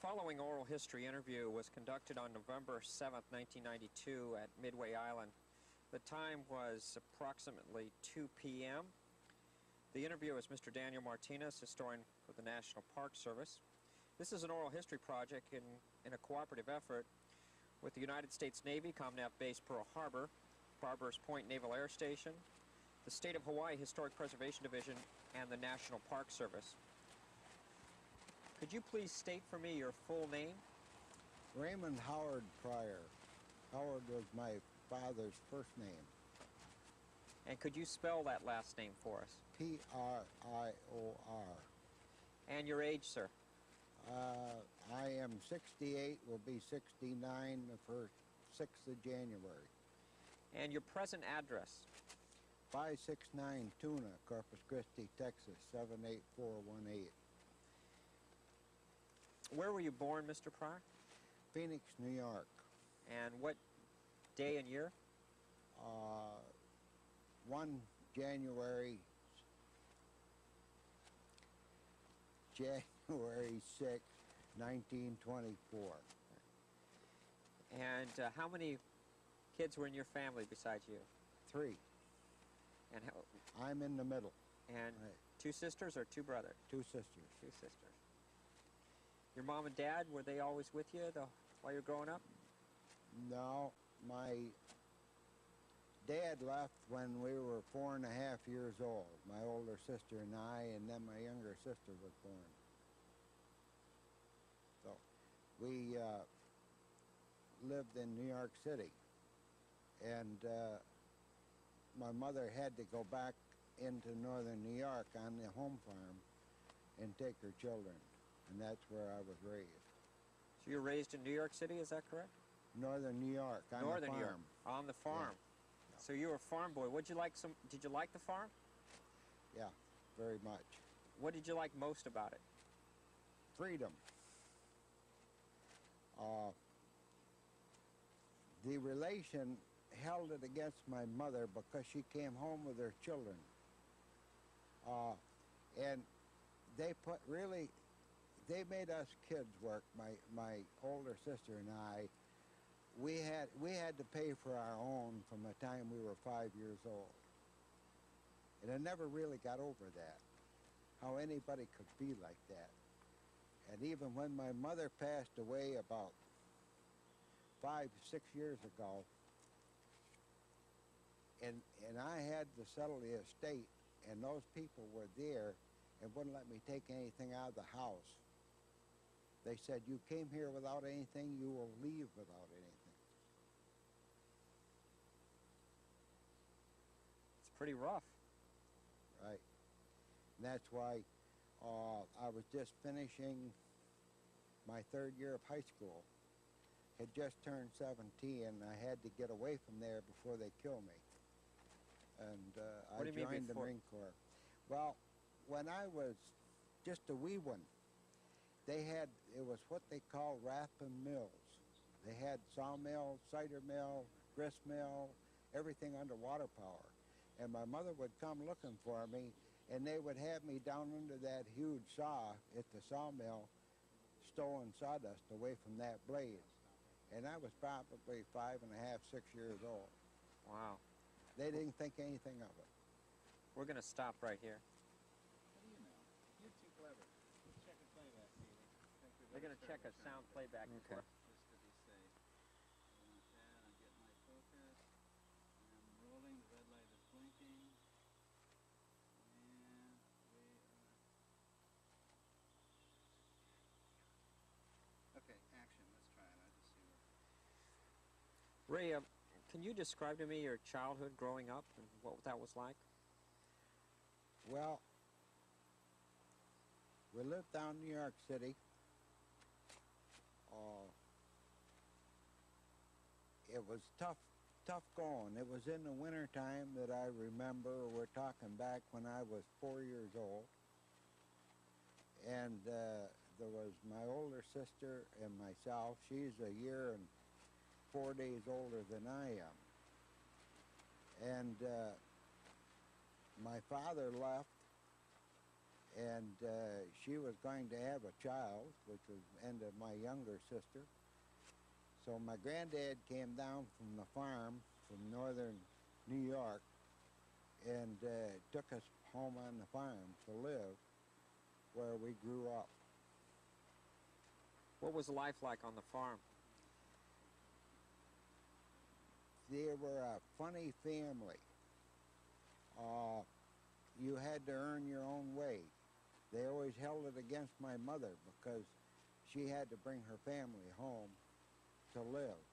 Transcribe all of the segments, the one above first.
following oral history interview was conducted on November 7, 1992 at Midway Island. The time was approximately 2 p.m. The interviewer is Mr. Daniel Martinez, historian with the National Park Service. This is an oral history project in a cooperative effort with the United States Navy, ComNav Base Pearl Harbor, Barbers Point Naval Air Station, the State of Hawaii Historic Preservation Division, and the National Park Service. Could you please state for me your full name? Raymond Howard Pryor. Howard was my father's first name. And could you spell that last name for us? P-R-I-O-R. And your age, sir? I am 68, will be 69 the first 6th of January. And your present address? 569 Tuna, Corpus Christi, Texas, 78418. Where were you born, Mr. Pryor? Pheonix, New York. And what day and year? 1 January 6, 1924. And how many kids were in your family besides you? 3. And how, I'm in the middle. and Right. 2 sisters or 2 brothers? 2 sisters. 2 sisters. Your mom and dad, were they always with you while you were growing up? No, my dad left when we were 4.5 years old. My older sister and I, and then my younger sister was born. So we lived in New York City, and my mother had to go back into northern New York on the home farm and take her children, and that's where I was raised. So you were raised in New York City, is that correct? Northern New York, on the Northern farm. New York, on the farm. Yeah. So you were a farm boy. Did you like the farm? Yeah, very much. What did you like most about it? Freedom. The relation held it against my mother because she came home with her children. And they made us kids work, my older sister and I. We had to pay for our own from the time we were 5 years old. And I never really got over that, how anybody could be like that. And even when my mother passed away about 5, 6 years ago, and I had to settle the estate, and those people were there and wouldn't let me take anything out of the house. They said, you came here without anything, you will leave without anything. It's pretty rough. Right. And that's why I was just finishing my 3rd year of high school. Had just turned 17, and I had to get away from there before they kill me. And I joined the Marine Corps. Well, when I was just a wee one, it was what they call Rathbun Mills. They had sawmill, cider mill, grist mill, everything under water power. And my mother would come looking for me, and they would have me down under that huge saw at the sawmill, stowing sawdust away from that blade. And I was probably 5.5, 6 years old. Wow. They didn't think anything of it. We're going to stop right here. What do you know? You're too clever. Let's check a playback, Peter. They're going to check a sound playback. Just Okay. to be safe. Like that, I'm getting my focus. And I'm rolling, the red light is blinking. And we are... Okay, action. Let's try it. I'll just see what... Ray, can you describe to me your childhood growing up and what that was like? Well, we lived down in New York City. It was tough going. It was in the winter time that I remember. We're talking back when I was 4 years old. And there was my older sister and myself. She's a year and 4 days older than I am. And my father left, and she was going to have a child, which was and my younger sister. So my granddad came down from the farm from northern New York and took us home on the farm to live, where we grew up. What was life like on the farm? They were a funny family. You had to earn your own way. They always held it against my mother because she had to bring her family home to live.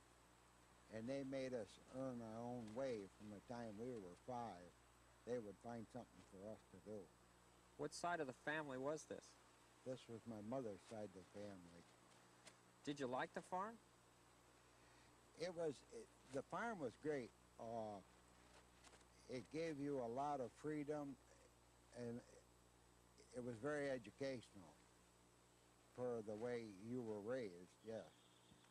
And they made us earn our own way from the time we were 5. They would find something for us to do. What side of the family was this? This was my mother's side of the family. Did you like the farm? The farm was great. It gave you a lot of freedom, and it was very educational for the way you were raised, yes.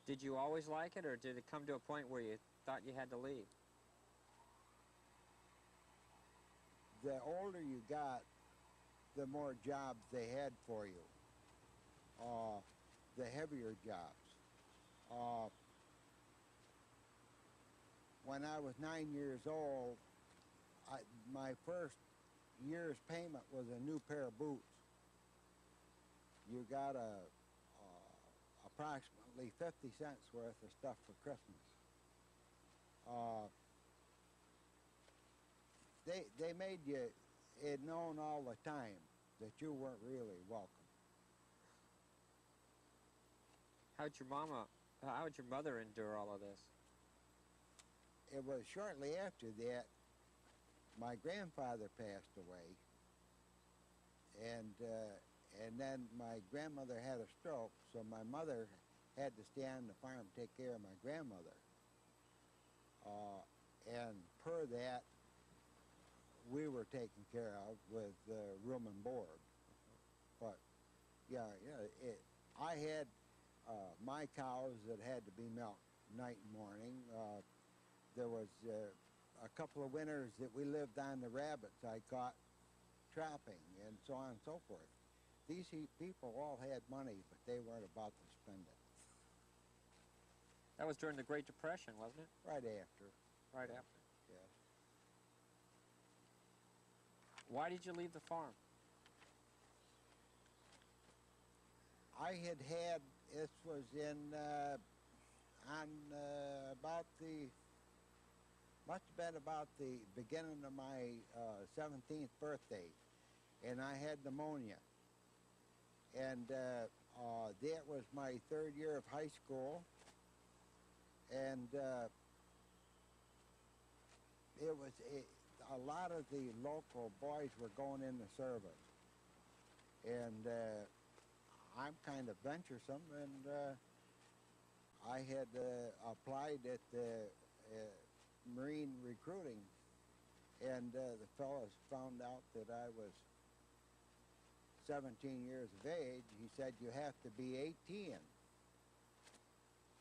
Did you always like it, or did it come to a point where you thought you had to leave? The older you got, the more jobs they had for you, the heavier jobs. When I was 9 years old, my first year's payment was a new pair of boots. You got approximately 50 cents worth of stuff for Christmas. They made it known all the time that you weren't really welcome. How would your mother endure all of this? It was shortly after that my grandfather passed away, and then my grandmother had a stroke, so my mother had to stay on the farm and take care of my grandmother. And per that, we were taken care of with room and board. But I had my cows that had to be milked night and morning. There was a couple of winters that we lived on the rabbits I caught trapping, and so on and so forth. These people all had money, but they weren't about to spend it. That was during the Great Depression, wasn't it? Right after. Right after. Yes. Why did you leave the farm? I had, this was in, must have been about the beginning of my 17th birthday, and I had pneumonia. And that was my 3rd year of high school, and a lot of the local boys were going in the service, and I'm kind of venturesome, and I had applied at the Marine recruiting, and the fellows found out that I was 17 years of age. He said, you have to be 18.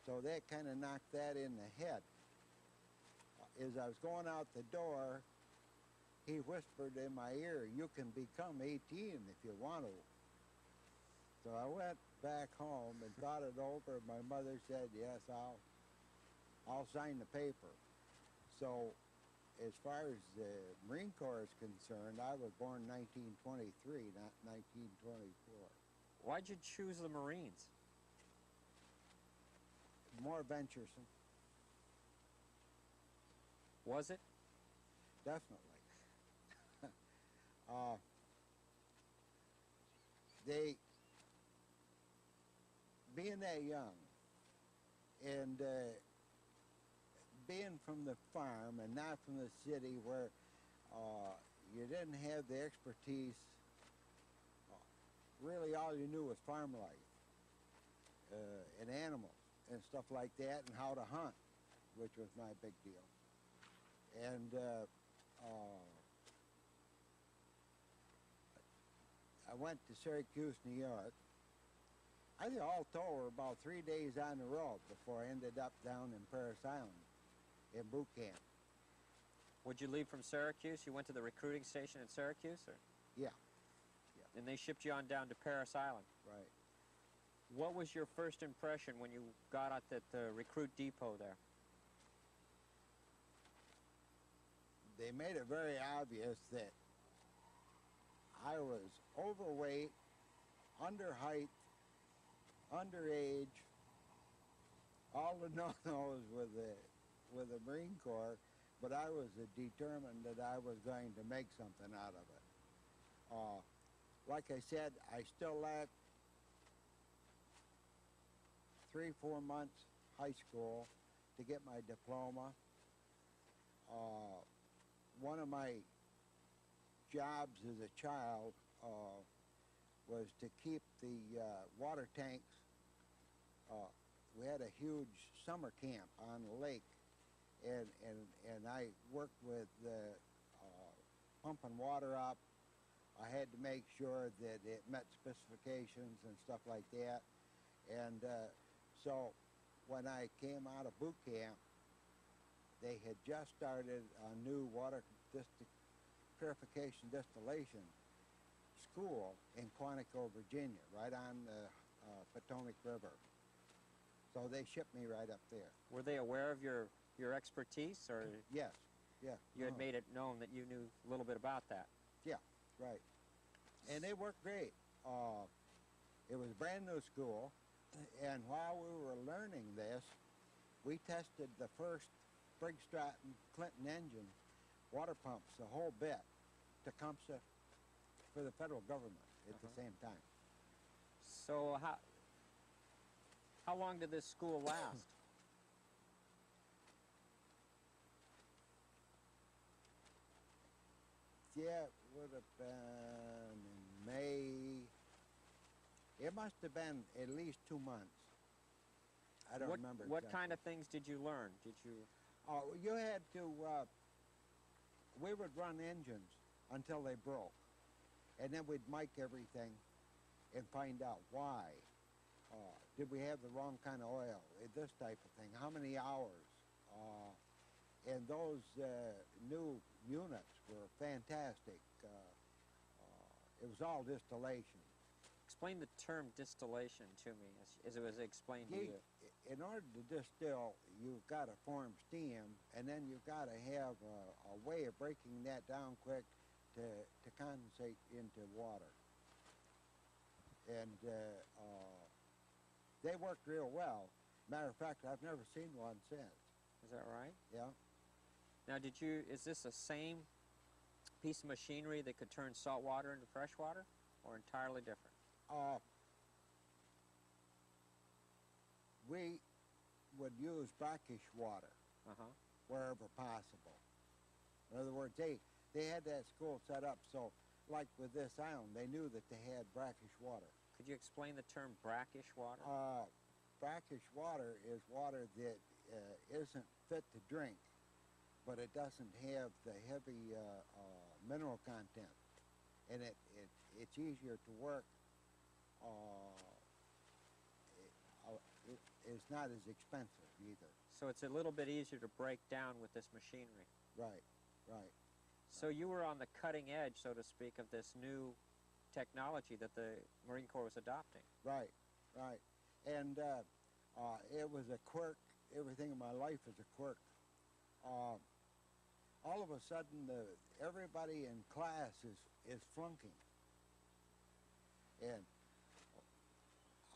So that kind of knocked that in the head. As I was going out the door, he whispered in my ear, you can become 18 if you want to. So I went back home and thought it over. My mother said, yes, I'll sign the paper. So as far as the Marine Corps is concerned, I was born 1923, not 1924. Why'd you choose the Marines? More venturesome. Was it? Definitely. Being that young and being from the farm and not from the city where you didn't have the expertise, really all you knew was farm life and animals and stuff like that, and how to hunt, which was my big deal. And I went to Syracuse, New York. I think all told were about 3 days on the road before I ended up down in Paris Island in boot camp. Would you leave from Syracuse? You went to the recruiting station at Syracuse, or? Yeah, yeah. And they shipped you on down to Paris Island. Right. What was your first impression when you got out at the recruit depot there? They made it very obvious that I was overweight, under height, underage, all the no-nos with the Marine Corps, but I was determined that I was going to make something out of it. Like I said, I still lacked 3-4 months high school to get my diploma. One of my jobs as a child was to keep the water tanks. We had a huge summer camp on the lake, and I worked with pumping water up. I had to make sure that it met specifications and stuff like that. And so when I came out of boot camp, they had just started a new water purification distillation school in Quantico, Virginia, right on the Pheonix River. So they shipped me right up there. Were they aware of your expertise, or Yes, yeah. you had made it known that you knew a little bit about that? Yeah, right. And they worked great. It was a brand new school, and while we were learning this, we tested the first Briggs Stratton Clinton engine water pumps, the whole bit, Tecumseh, for the federal government at the same time. So how long did this school last? Yeah, it would have been in May. It must have been at least 2 months. I don't remember What exactly. kind of things did you learn? Did you? You had to, we would run engines until they broke. And then we'd mic everything and find out why. Did we have the wrong kind of oil? This type of thing. How many hours? And those new units were fantastic. It was all distillation. Explain the term distillation to me as it was explained to you. In order to distill, you've got to form steam, and then you've got to have a way of breaking that down quick to condensate into water. And they worked real well. Matter of fact, I've never seen one since. Is that right? Yeah. Now, is this the same piece of machinery that could turn salt water into fresh water, or entirely different? We would use brackish water wherever possible. In other words, they had that school set up so, like with this island, they knew that they had brackish water. Could you explain the term brackish water? Brackish water is water that isn't fit to drink, but it doesn't have the heavy mineral content, and it's easier to work. It's not as expensive either. So it's a little bit easier to break down with this machinery. Right, right. So you were on the cutting edge, so to speak, of this new technology that the Marine Corps was adopting. Right, right. And it was a quirk. Everything in my life is a quirk. All of a sudden, everybody in class is flunking. And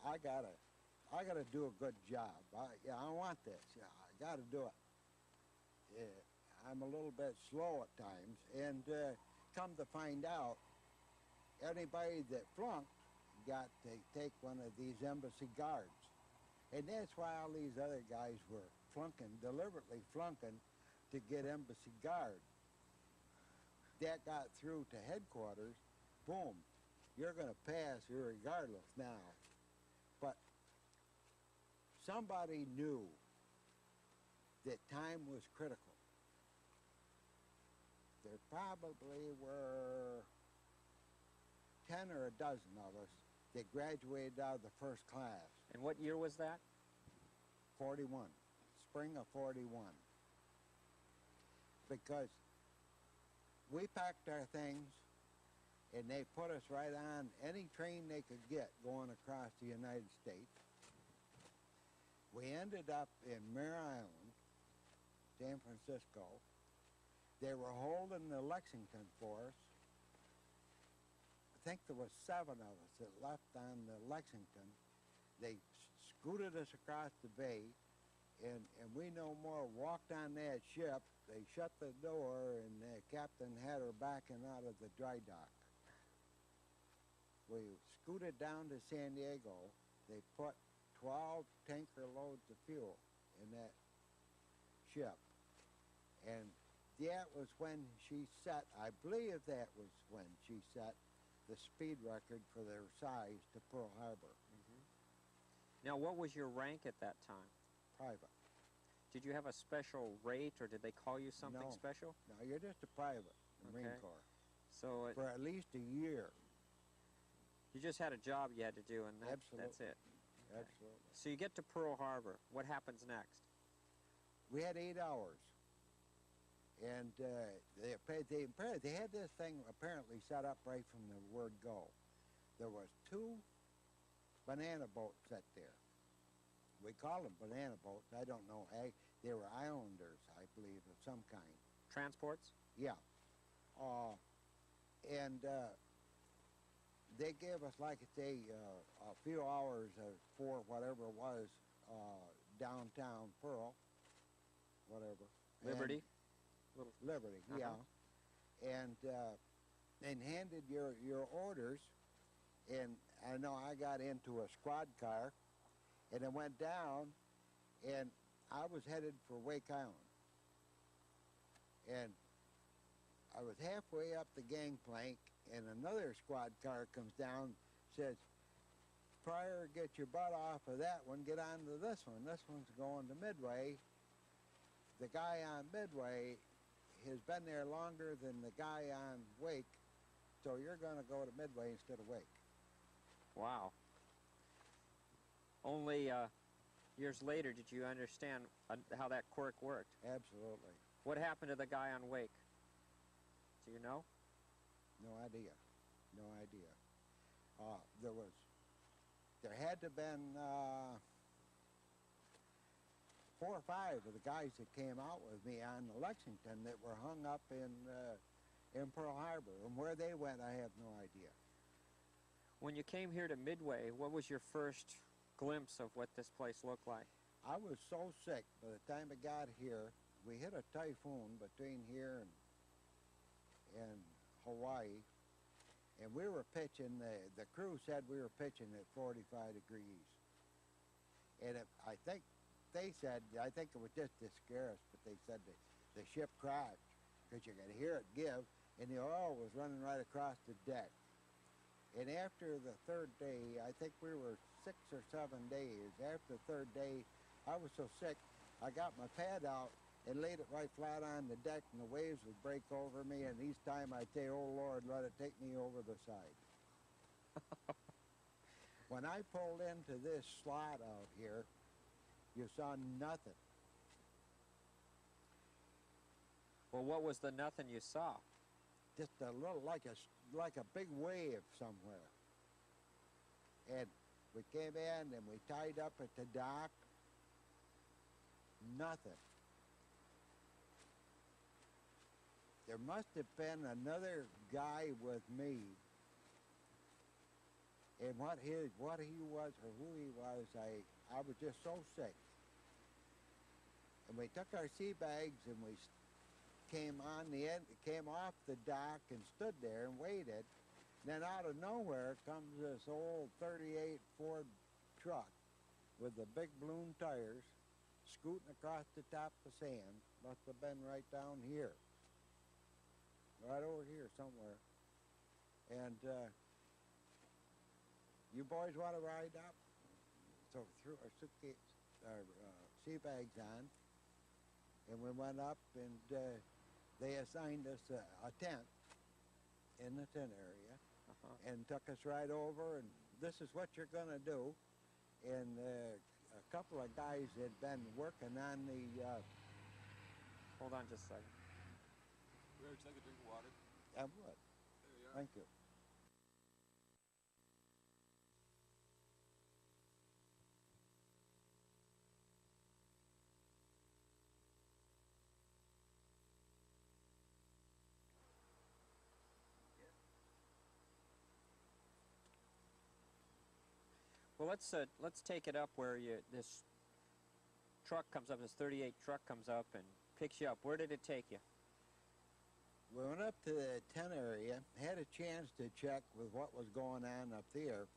I gotta do a good job. I want this. I gotta do it. I'm a little bit slow at times, and come to find out, anybody that flunked got to take one of these embassy guards. And that's why all these other guys were flunking, deliberately flunking, to get embassy guard. That got through to headquarters, boom, you're going to pass irregardless now. But somebody knew that time was critical. There probably were 10 or a dozen of us that graduated out of the first class. And what year was that? 41, spring of 41. Because we packed our things and they put us right on any train they could get going across the United States. We ended up in Mare Island, San Francisco. They were holding the Lexington for us. I think there was 7 of us that left on the Lexington. They scooted us across the bay, and we no more walked on that ship. They shut the door, and the captain had her backing out of the dry dock. We scooted down to San Diego. They put 12 tanker loads of fuel in that ship. And that was when she set, I believe that was when she set the speed record for their size to Pearl Harbor. Now, what was your rank at that time? Private. Did you have a special rate, or did they call you something No. special? No, you're just a private in the Marine Okay. Corps So for at least a year. you just had a job you had to do, and that's Absolutely. it. Okay. Absolutely. So you get to Pearl Harbor. What happens next? We had 8 hours. And they had this thing apparently set up right from the word go. There was 2 banana boats set there. We call them banana boats. I don't know. They were islanders, I believe, of some kind. Transports? Yeah. They gave us, like I say, a few hours for whatever it was, downtown Pearl, whatever. Liberty? Liberty, yeah. And handed your orders, and I know I got into a squad car, and I went down, and I was headed for Wake Island. And I was halfway up the gangplank, and another squad car comes down, says, "Pryor, get your butt off of that one, get on to this one. This one's going to Midway." The guy on Midway has been there longer than the guy on Wake, so you're going to go to Midway instead of Wake. Wow. Only years later did you understand how that quirk worked. Absolutely. What happened to the guy on Wake? Do you know? No idea. No idea. There had to have been 4 or 5 of the guys that came out with me on the Lexington that were hung up in Pearl Harbor. And where they went, I have no idea. When you came here to Midway, what was your first glimpse of what this place looked like? I was so sick by the time I got here. We hit a typhoon between here and Hawaii, and we were pitching, the crew said we were pitching at 45 degrees. And I think they said, I think it was just to scare us, but they said the ship crashed because you could hear it give, and the oil was running right across the deck. And after the 3rd day, I think we were 6 or 7 days. After the 3rd day, I was so sick, I got my pad out and laid it right flat on the deck, and the waves would break over me, and each time I'd say, "Oh, Lord, let it take me over the side." When I pulled into this slot out here, you saw nothing. Well, what was the nothing you saw? Just a little, like a big wave somewhere. And we came in and we tied up at the dock. Nothing. There must have been another guy with me. And what he was or who he was, I was just so sick. And we took our sea bags and we came off the dock and stood there and waited. And then out of nowhere comes this old 38 Ford truck with the big balloon tires scooting across the top of sand. Must have been right down here. Right over here somewhere. And you boys want to ride up? So we threw our suitcase, our sea bags on, and we went up, and they assigned us a tent in the tent area, and took us right over, and this is what you're going to do. And a couple of guys had been working on the... Hold on just a second. Would you like a drink of water? I would. There you are. Thank you. Well, let's take it up where this truck comes up, this 38 truck comes up and picks you up. Where did it take you? We went up to the tent area, had a chance to check with what was going on up there.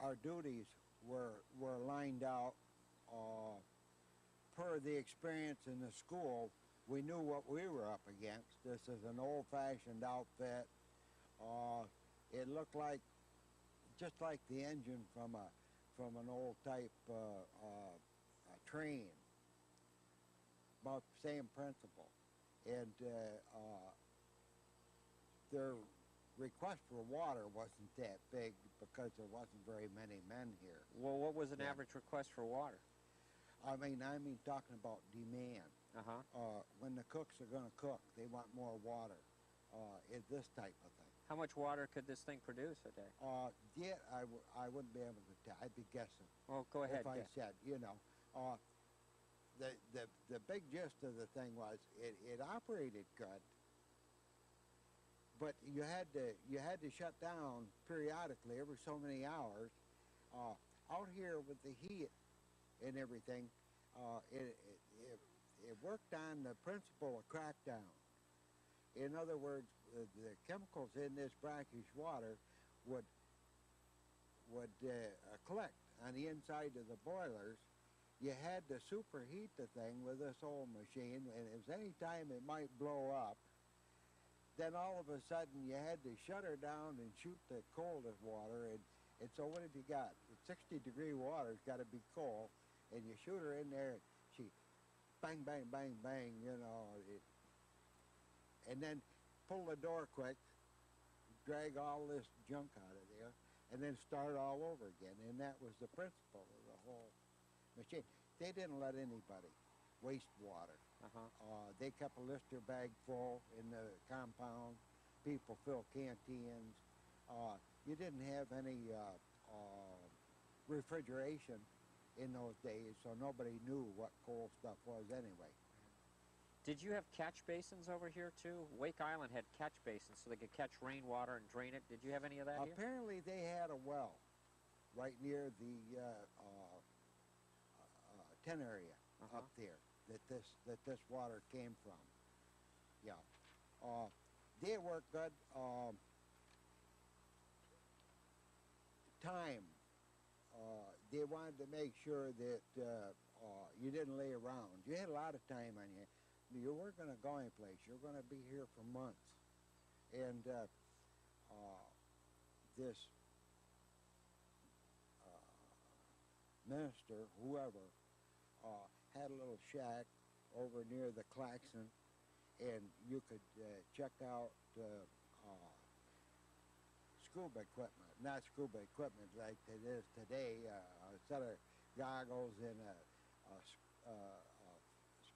Our duties were lined out per the experience in the school. We knew what we were up against. This is an old-fashioned outfit. It looked like just like the engine from an old type train. About the same principle. And their request for water wasn't that big because there wasn't very many men here. Well, what was an average request for water? I mean talking about demand. When the cooks are going to cook, they want more water. It's this type of thing. How much water could this thing produce a day? Yeah, I wouldn't be able to tell. I'd be guessing. Well, go ahead. If I said, you know. The big gist of the thing was it operated good, but you had to shut down periodically every so many hours. Out here with the heat and everything, it worked on the principle of crackdown. In other words, the chemicals in this brackish water would collect on the inside of the boilers. You had to superheat the thing with this old machine, and if any time it might blow up, then all of a sudden you had to shut her down and shoot the coldest water, and so what have you got? 60-degree water's got to be cold, and you shoot her in there, and she bang, bang, bang, bang, you know, and then pull the door quick, drag all this junk out of there, and then start all over again, and that was the principle of the whole machine. They didn't let anybody waste water. They kept a Lister bag full in the compound. People filled canteens. You didn't have any refrigeration in those days, so nobody knew what cold stuff was anyway. Did you have catch basins over here too? Wake Island had catch basins so they could catch rainwater and drain it. Did you have any of that here? Apparently they had a well right near the tent area up there that this water came from. Yeah. They worked good. Time. They wanted to make sure that you didn't lay around. You had a lot of time on you. You weren't going to go anyplace. You're going to be here for months. And this minister, whoever, had a little shack over near the Claxon, and you could check out scuba equipment. Not scuba equipment like it is today. A set of goggles and a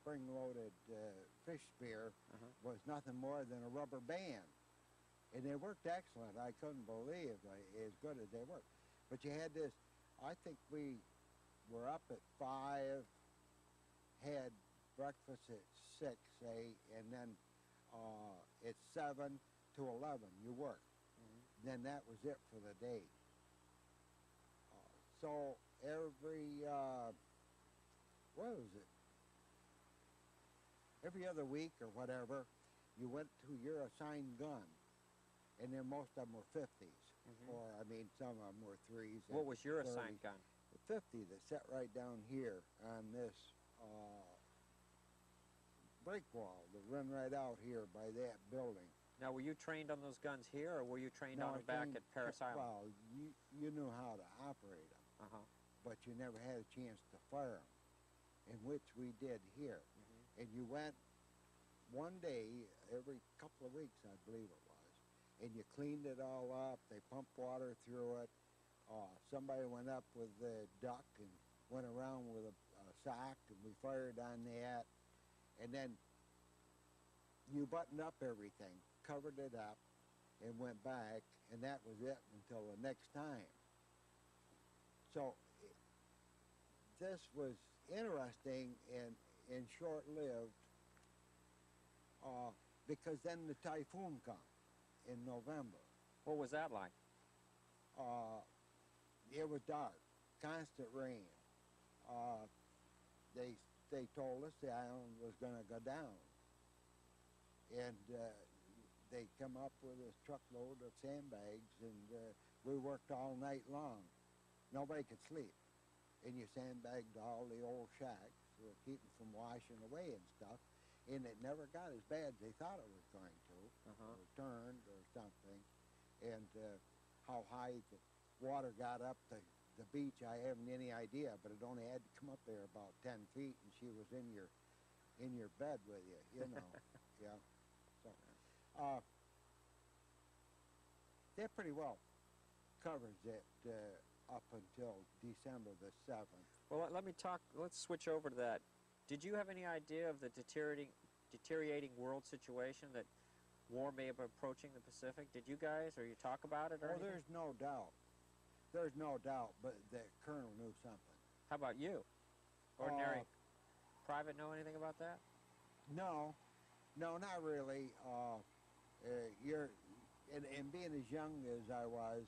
spring-loaded fish spear was nothing more than a rubber band. And they worked excellent. I couldn't believe as good as they worked. But you had this, I think we were up at 5, had breakfast at 6, say, and then at 7 to 11 you worked. Then that was it for the day. So every, what was it? Every other week or whatever, you went to your assigned gun, and then most of them were 50s. Or, I mean, some of them were 3s. What was your 30s. assigned gun? The 50 that sat right down here on this break wall that run right out here by that building. Now, were you trained on those guns here, or were you trained on them back at Paris Island? Well, you knew how to operate them, but you never had a chance to fire them, in which we did here. And you went one day every couple of weeks, I believe it was, and you cleaned it all up. They pumped water through it. Somebody went up with the duck and went around with a sock, and we fired on that. And then you buttoned up everything, covered it up, and went back, and that was it until the next time. So this was interesting and short-lived because then the typhoon come in November. What was that like? it was dark, constant rain. They told us the island was going to go down, and they come up with a truckload of sandbags, and we worked all night long. Nobody could sleep, and you sandbagged all the old shacks to keep them from washing away and stuff, and it never got as bad as they thought it was going to, or turned or something. And how high the water got up the beach, I haven't any idea, but it only had to come up there about 10 feet, and she was in your bed with you, you know. Yeah. So, that pretty well covers it up until December the 7th. Well, let's switch over to that. Did you have any idea of the deteriorating world situation that war may have been approaching the Pacific? Did you guys, or you talk about it or anything? There's no doubt. There's no doubt, but the colonel knew something. How about you? Ordinary private know anything about that? No, not really. And being as young as I was,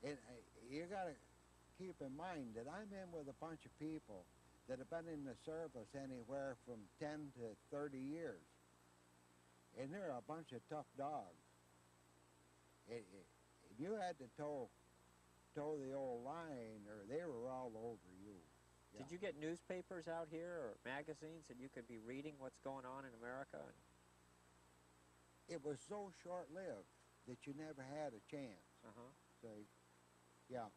and you got to keep in mind that I'm in with a bunch of people that have been in the service anywhere from 10 to 30 years. And they're a bunch of tough dogs. And you had to toe the old line, or they were all over you. Yeah. Did you get newspapers out here or magazines that you could be reading what's going on in America? It was so short-lived that you never had a chance. See, yeah.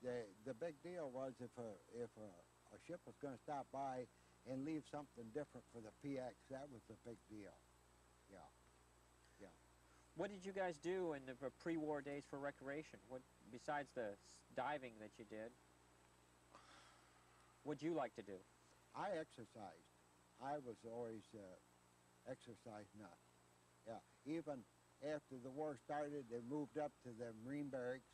The big deal was if a ship was going to stop by and leave something different for the PX, that was the big deal. Yeah. What did you guys do in the pre-war days for recreation? What, besides the diving that you did, what'd you like to do? I exercised. I was always exercise nut. Yeah. Even after the war started, they moved up to the Marine barracks.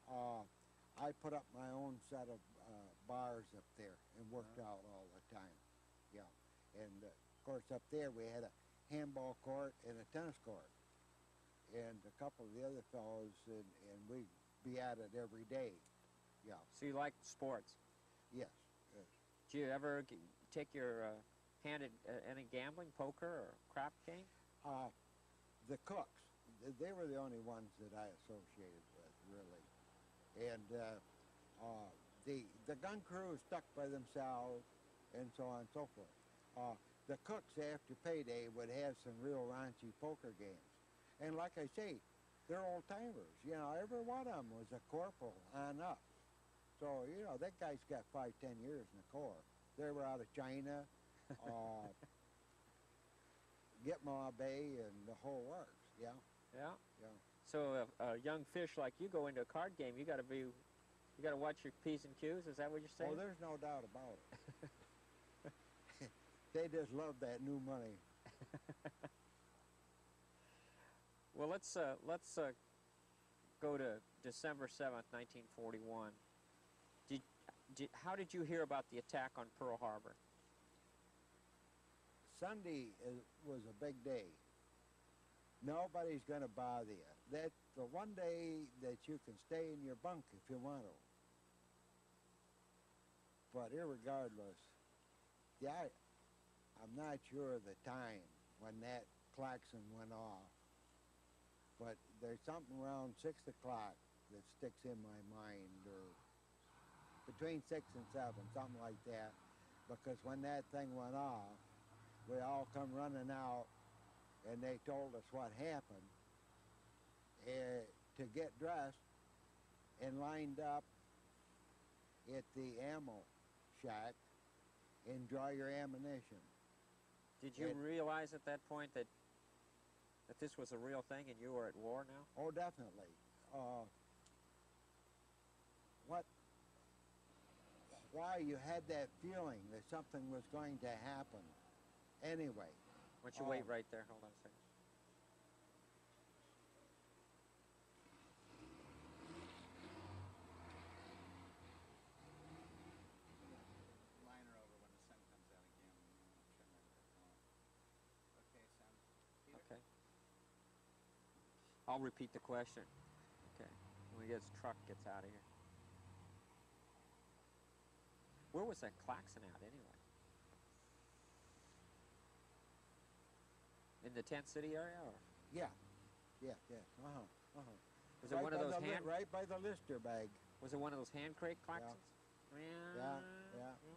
I put up my own set of bars up there and worked out all the time. Yeah. And of course up there we had a handball court and a tennis court. And a couple of the other fellows, and we'd be at it every day. Yeah. So you liked sports? Yes. Did you ever take your hand at any gambling, poker, or crap game? The cooks, they were the only ones that I associated with, really. And the gun crew stuck by themselves, and so on and so forth. The cooks, after payday, would have some real raunchy poker games. And like I say, they're old-timers. You know, every one of them was a corporal on up. So, you know, that guy's got 5-10 years in the Corps. They were out of China, Gitmo Bay, and the whole works. Yeah. Yeah. So a young fish like you go into a card game, you got to watch your P's and Q's. Is that what you're saying? Oh, there's no doubt about it. They just love that new money. Well, let's go to December 7th, 1941. How did you hear about the attack on Pearl Harbor? Sunday was a big day. Nobody's going to bother you. That's the one day that you can stay in your bunk if you want to. But irregardless, I'm not sure of the time when that klaxon went off. But there's something around 6 o'clock that sticks in my mind, or between 6 and 7, something like that. Because when that thing went off, we all come running out, and they told us what happened, to get dressed and lined up at the ammo shack and draw your ammunition. Did you realize at that point that this was a real thing and you were at war now? Oh, definitely. Why you had that feeling that something was going to happen anyway. Why don't you wait right there? Hold on a second. Line her over when the sun comes out again. Okay, Sam. Peter? Okay. I'll repeat the question. when this truck gets out of here. Where was that klaxon at anyway? In the tent city area, or? Yeah. Was it one of those hand? Right by the Lister bag. Was it one of those hand crate klaxons? Yeah.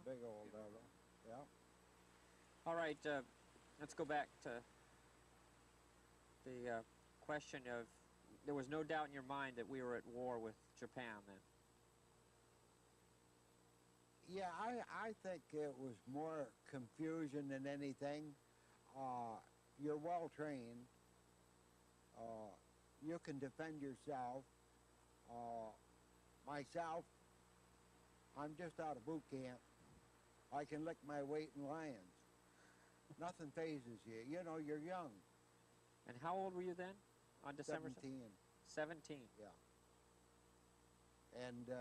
Big old devil. Yeah. All right, let's go back to the question of, there was no doubt in your mind that we were at war with Japan then. Yeah, I think it was more confusion than anything. You're well trained. You can defend yourself. Myself, I'm just out of boot camp. I can lick my weight in lions. Nothing phases you. You know, you're young. And how old were you then on December 17. 17. Yeah. And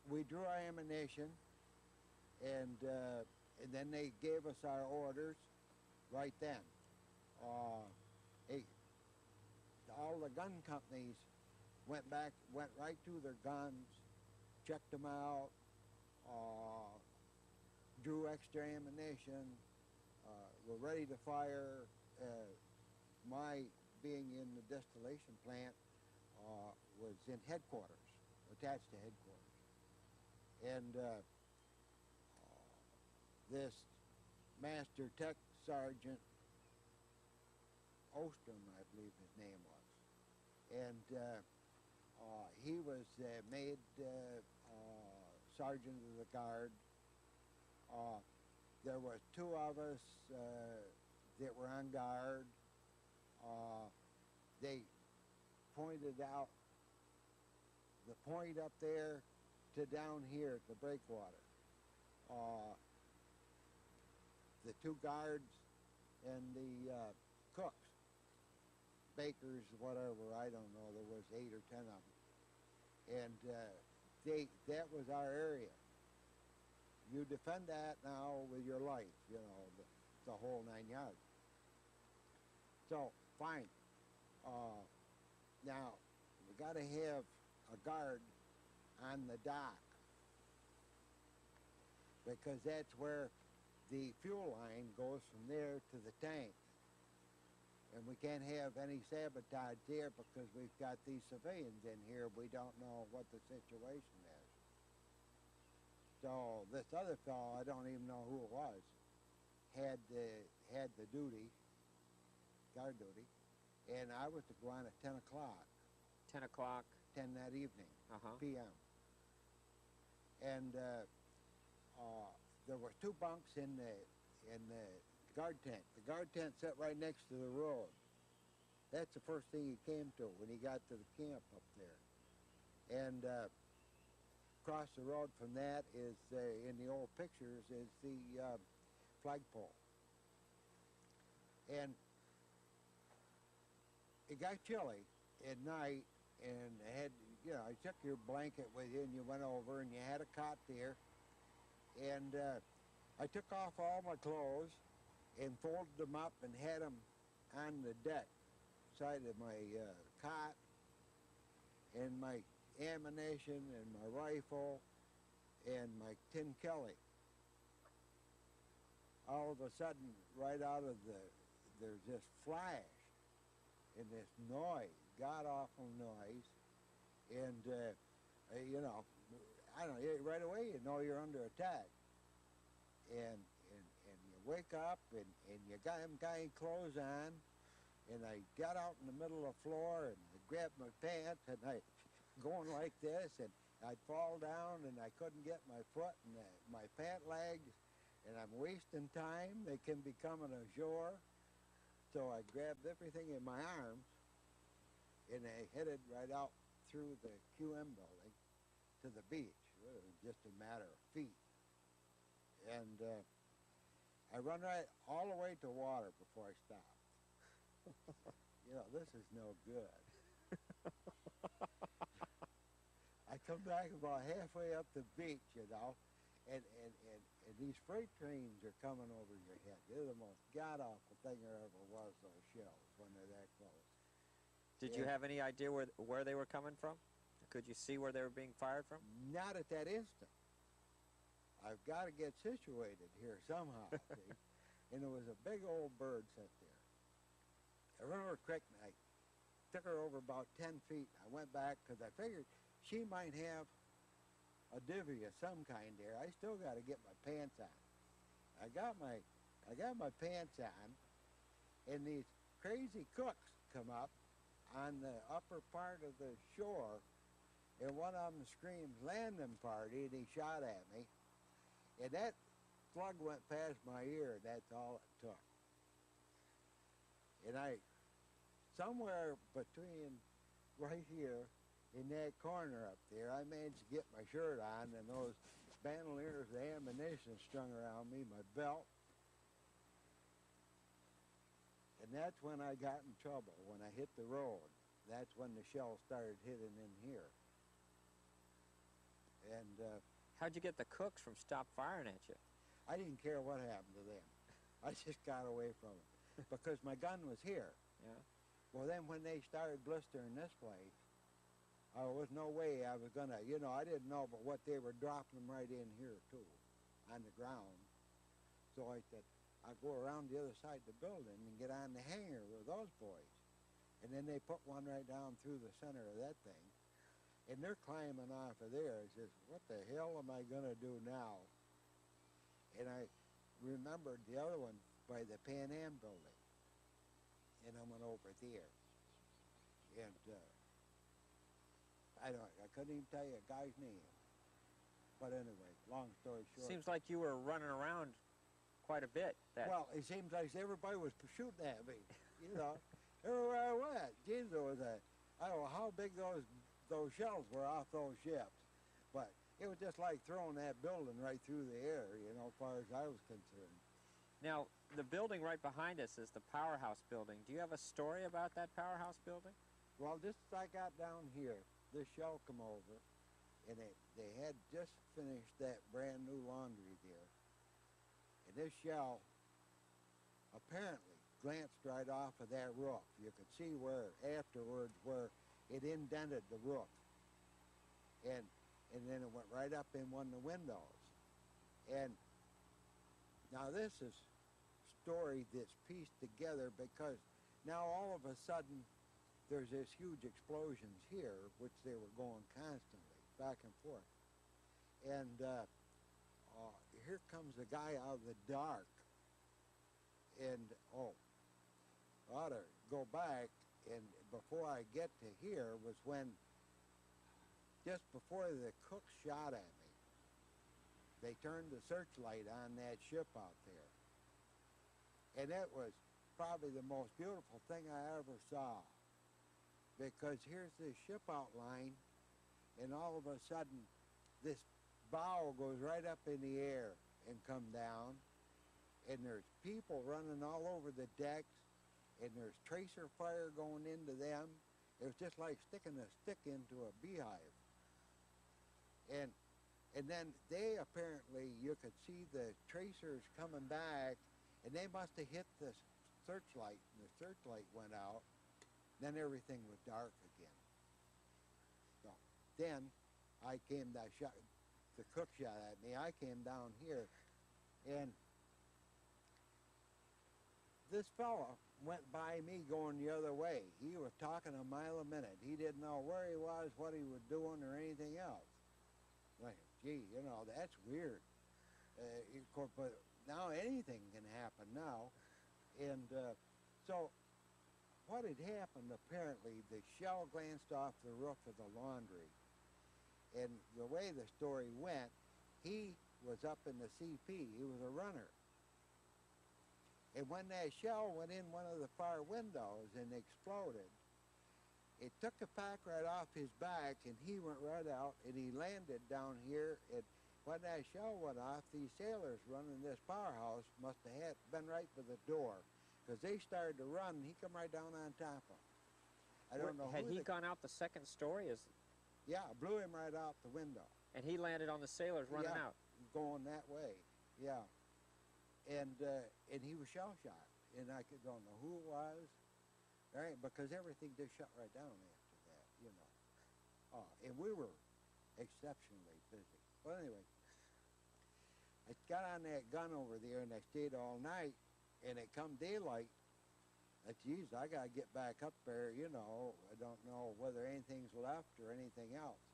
we drew our ammunition, and then they gave us our orders right then. All the gun companies went right through their guns, checked them out, drew extra ammunition, were ready to fire. My being in the distillation plant was in headquarters, attached to headquarters. And this Master Tech Sergeant Ostrom, I believe his name was, and he was made Sergeant of the Guard. There was two of us that were on guard. They pointed out the point up there to down here at the breakwater. The two guards and the cooks, bakers, whatever, I don't know, there was 8 or 10 of them. And that was our area. You defend that now with your life, you know, the whole 9 yards. So, fine. Now, we got to have a guard on the dock, because that's where the fuel line goes from there to the tank. And we can't have any sabotage there because we've got these civilians in here. We don't know what the situation is. So this other fellow, I don't even know who it was, had the duty, guard duty, and I was to go on at 10 o'clock. 10 o'clock? 10 that evening, Uh-huh. p.m. And there were 2 bunks in the guard tent. The guard tent sat right next to the road. That's the first thing he came to when he got to the camp up there. And across the road from that is, in the old pictures, is the flagpole. And it got chilly at night, and you took your blanket with you, and you went over, and you had a cot there. And I took off all my clothes and folded them up and had them on the deck side of my cot, and my ammunition and my rifle and my tin Kelly. All of a sudden, right out of there's this flash and this noise, god-awful noise, and I don't know, right away you know you're under attack. And you wake up and you got them kind of clothes on, and I got out in the middle of the floor and I grabbed my pants and I going like this, and I'd fall down and I couldn't get my foot and my pant legs, and I'm wasting time. They can be coming ashore. So I grabbed everything in my arms and I headed right out through the QM building to the beach. It was just a matter of feet. And I run right all the way to water before I stop. This is no good. I come back about halfway up the beach, and these freight trains are coming over your head. They're the most god-awful thing there ever was, those shells, when they're that close. Did you have any idea where they were coming from? Could you see where they were being fired from? Not at that instant. I've got to get situated here somehow, see? And there was a big old bird set there. I remember quick, and I took her over about 10 feet. I went back because I figured she might have a divvy of some kind there. I still got to get my pants on. I got my pants on, and these crazy cooks come up on the upper part of the shore, and one of them screams, "Landing party," and he shot at me. And that slug went past my ear, and that's all it took. And somewhere between right here in that corner up there, I managed to get my shirt on and those bandoliers of ammunition strung around me, my belt. And that's when I got in trouble, when I hit the road. That's when the shells started hitting in here. And how'd you get the cooks from stop firing at you? I didn't care what happened to them. I just got away from them because my gun was here. Yeah. Well, then when they started blistering this place, there was no way I was going to, I didn't know but what they were dropping them right in here, too, on the ground. So I said, I'll go around the other side of the building and get on the hangar with those boys. And then they put one right down through the center of that thing. And they're climbing off of there. I says, what the hell am I going to do now? And I remembered the other one by the Pan Am building. And I went over there. And I couldn't even tell you a guy's name. But anyway, long story short. Seems like you were running around quite a bit. Well, it seems like everybody was shooting at me, everywhere I went. Geez, I don't know how big those shells were off those ships, but it was just like throwing that building right through the air, as far as I was concerned. Now, the building right behind us is the powerhouse building. Do you have a story about that powerhouse building? Well, just as I got down here, this shell come over, and they had just finished that brand new laundry there. And this shell apparently glanced right off of that roof. You could see afterwards where it indented the roof. And then it went right up in one of the windows. And now this is a story that's pieced together because now all of a sudden there's this huge explosions here, which they were going constantly, back and forth. And here comes a guy out of the dark, and I ought to go back, and before I get to here was when, just before the cook shot at me, they turned the searchlight on that ship out there. And it was probably the most beautiful thing I ever saw, because here's this ship outline, and all of a sudden this bow goes right up in the air and come down, and there's people running all over the decks, and there's tracer fire going into them. It was just like sticking a stick into a beehive. And then they apparently, you could see the tracers coming back, and they must have hit the searchlight, and the searchlight went out. Then everything was dark again. So then I came down, the cook shot at me. I came down here, and this fella went by me going the other way. He was talking a mile a minute. He didn't know where he was, what he was doing, or anything else. Like, gee, that's weird. But now anything can happen now. And so what had happened, apparently, the shell glanced off the roof of the laundry. And the way the story went, he was up in the CP. He was a runner. And when that shell went in one of the far windows and exploded, it took the pack right off his back, and he went right out, and he landed down here. And when that shell went off, these sailors running this powerhouse must have been right by the door, because they started to run, and he come right down on top of them. I don't know. Had he gone out the second story? Yeah, blew him right out the window. And he landed on the sailors running out? Going that way, yeah. And he was shell shot, and I don't know who it was, right? Because everything just shut right down after that, you know. And we were exceptionally busy. Well, anyway, I got on that gun over there and I stayed all night, and it come daylight. Geez, I got to get back up there, you know. I don't know whether anything's left or anything else.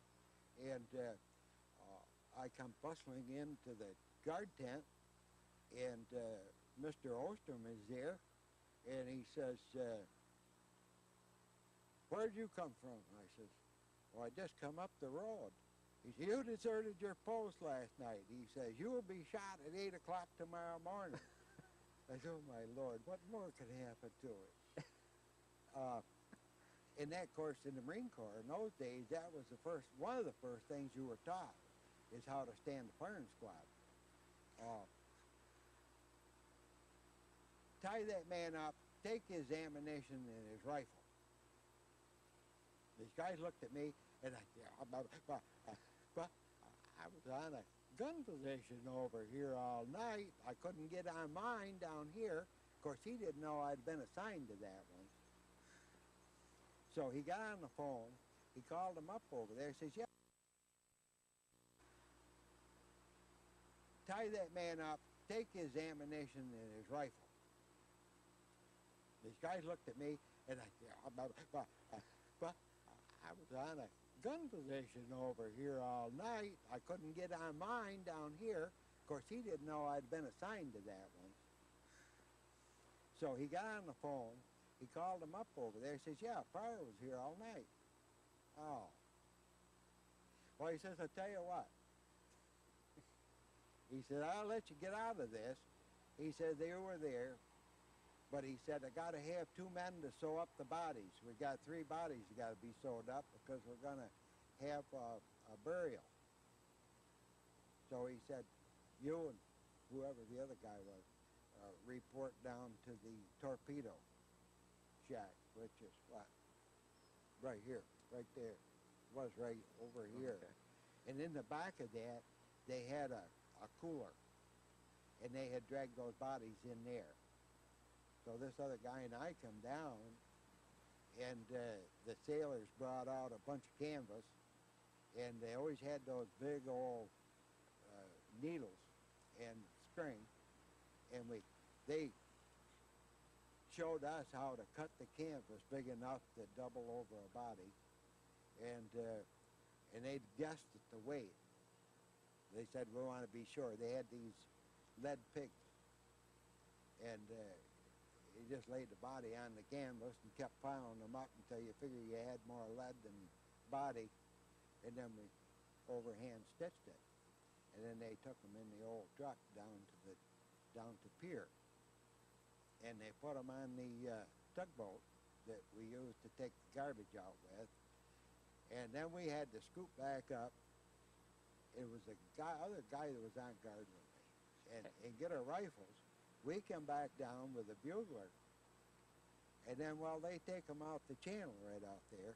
And I come bustling into the guard tent, and Mr. Ostrom is there, and he says, where'd you come from? I says, well, I just come up the road. He said, you deserted your post last night. He says, you will be shot at 8 o'clock tomorrow morning. I said, oh, my Lord, what more could happen to it? And that, of course, in the Marine Corps, in those days, that was one of the first things you were taught, is how to stand the firing squad. Tie that man up, take his ammunition and his rifle. These guys looked at me, and I was on a gun position over here all night. I couldn't get on mine down here. Of course, he didn't know I'd been assigned to that one. So he got on the phone. He called him up over there. He says, yeah. Tie that man up, take his ammunition and his rifle. These guys looked at me, and I was on a gun position over here all night. I couldn't get on mine down here. Of course, he didn't know I'd been assigned to that one. So he got on the phone. He called him up over there. He says, yeah, Pryor was here all night. Oh. Well, he says, I'll tell you what. He said, I'll let you get out of this. He said, they were there. But he said, I got to have 2 men to sew up the bodies. We got 3 bodies that got to be sewed up because we're going to have a burial. So he said, you and whoever the other guy was, report down to the torpedo shack, which is what? Right here, right there. It was right over here. Okay. And in the back of that, they had a cooler, and they had dragged those bodies in there. So this other guy and I come down, and the sailors brought out a bunch of canvas, and they always had those big old needles and string, and they showed us how to cut the canvas big enough to double over a body, and they guessed at the weight. They said, we want to be sure. They had these lead pigs, and you just laid the body on the canvas and kept piling them up until you figure you had more lead than body, and then we overhand stitched it. And then they took them in the old truck down to pier, and they put them on the tugboat that we used to take the garbage out with. And then we had to scoop back up. It was other guy that was on guard with me, and get our rifles. We come back down with a bugler, and then while they take them out the channel right out there,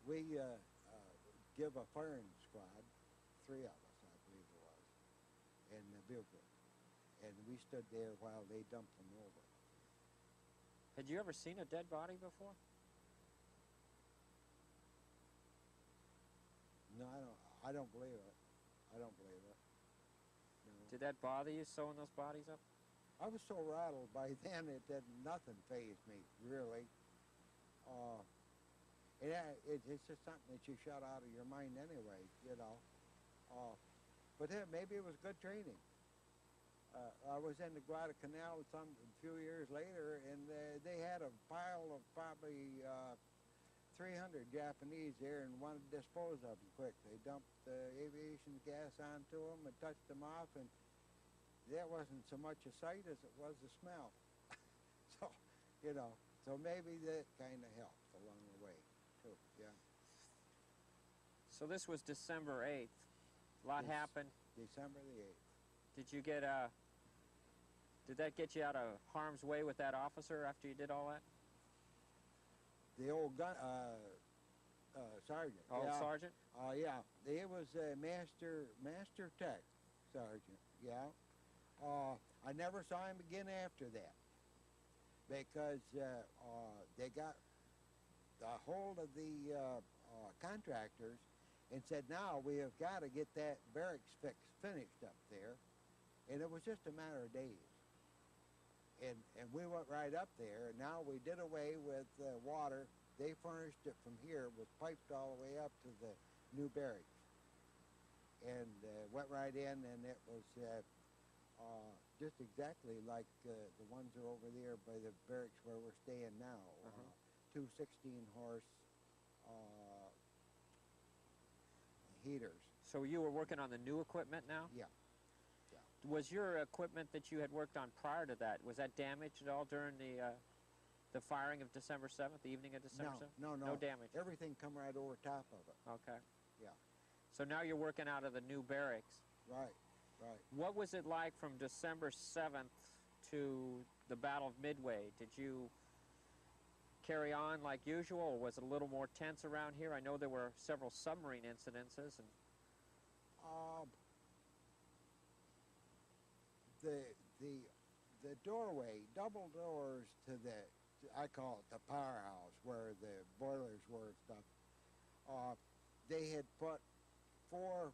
we give a firing squad, 3 of us, I believe it was, and the bugler. And we stood there while they dumped them over. Had you ever seen a dead body before? No, I don't believe it. I don't believe it. No. Did that bother you, sewing those bodies up? I was so rattled by then that nothing fazed me, really. It's just something that you shut out of your mind anyway, you know. But then maybe it was good training. I was in the Guadalcanal a few years later, and they had a pile of probably 300 Japanese there and wanted to dispose of them quick. They dumped aviation gas onto them and touched them off, and that wasn't so much a sight as it was a smell. So, you know, so maybe that kind of helped along the way, too, yeah. So this was December 8th. A lot happened. December the 8th. Did you get did that get you out of harm's way with that officer after you did all that? The old gun, sergeant. Old yeah. sergeant? Yeah, it was master tech sergeant, yeah. I never saw him again after that. because they got a hold of the contractors and said, now we have got to get that barracks finished up there. And it was just a matter of days. And we went right up there, and now we did away with water. They furnished it from here, was piped all the way up to the new barracks. And went right in, and it was just exactly like the ones that are over there by the barracks where we're staying now. Two 16-horse heaters. So you were working on the new equipment now? Yeah. Was your equipment that you had worked on prior to that, was that damaged at all during the firing of December 7th, the evening of December 7th? No. No damage? Everything come right over top of it. Okay. Yeah. So now you're working out of the new barracks. Right. What was it like from December 7th to the Battle of Midway? Did you carry on like usual, or was it a little more tense around here? I know there were several submarine incidences. And the doorway, double doors to I call it the powerhouse, where the boilers were and stuff. They had put 4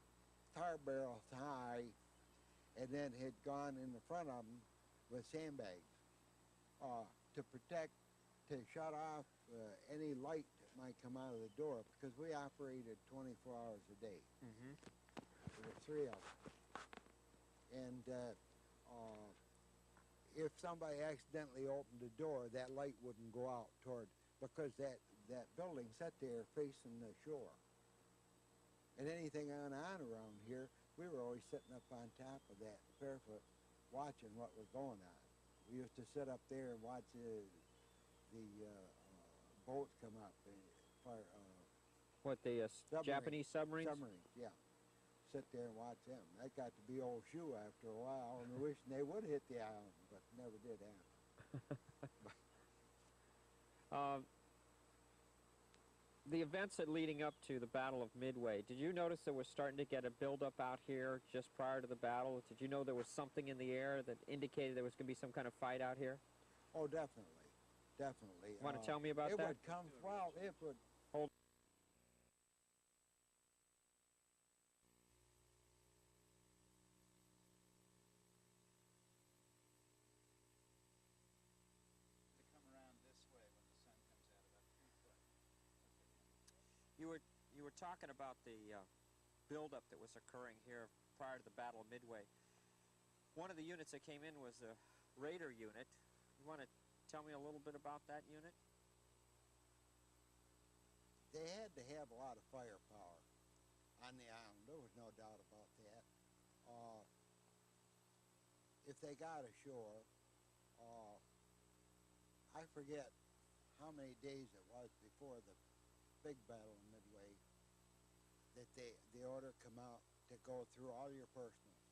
tar barrels high, and then had gone in the front of them with sandbags to protect, to shut off any light that might come out of the door, because we operated 24 hours a day. There were 3 of them. And if somebody accidentally opened the door, that light wouldn't go out because that building sat there facing the shore. And anything on around here, we were always sitting up on top of that parapet watching what was going on. We used to sit up there and watch the boats come up. What, the Japanese submarines? Submarines, yeah. Sit there and watch them. That got to be old shoe after a while, and wishing they would hit the island, but never did happen. The events that leading up to the Battle of Midway, did you notice that we're starting to get a buildup out here just prior to the battle? Did you know there was something in the air that indicated there was going to be some kind of fight out here? Oh, definitely. You want to tell me about that? It would come, well, it would... Hold. You were talking about the buildup that was occurring here prior to the Battle of Midway. One of the units that came in was the Raider unit. You want to tell me a little bit about that unit? They had to have a lot of firepower on the island. There was no doubt about that. If they got ashore, I forget how many days it was before the big Battle of Midway that the order come out to go through all your personals.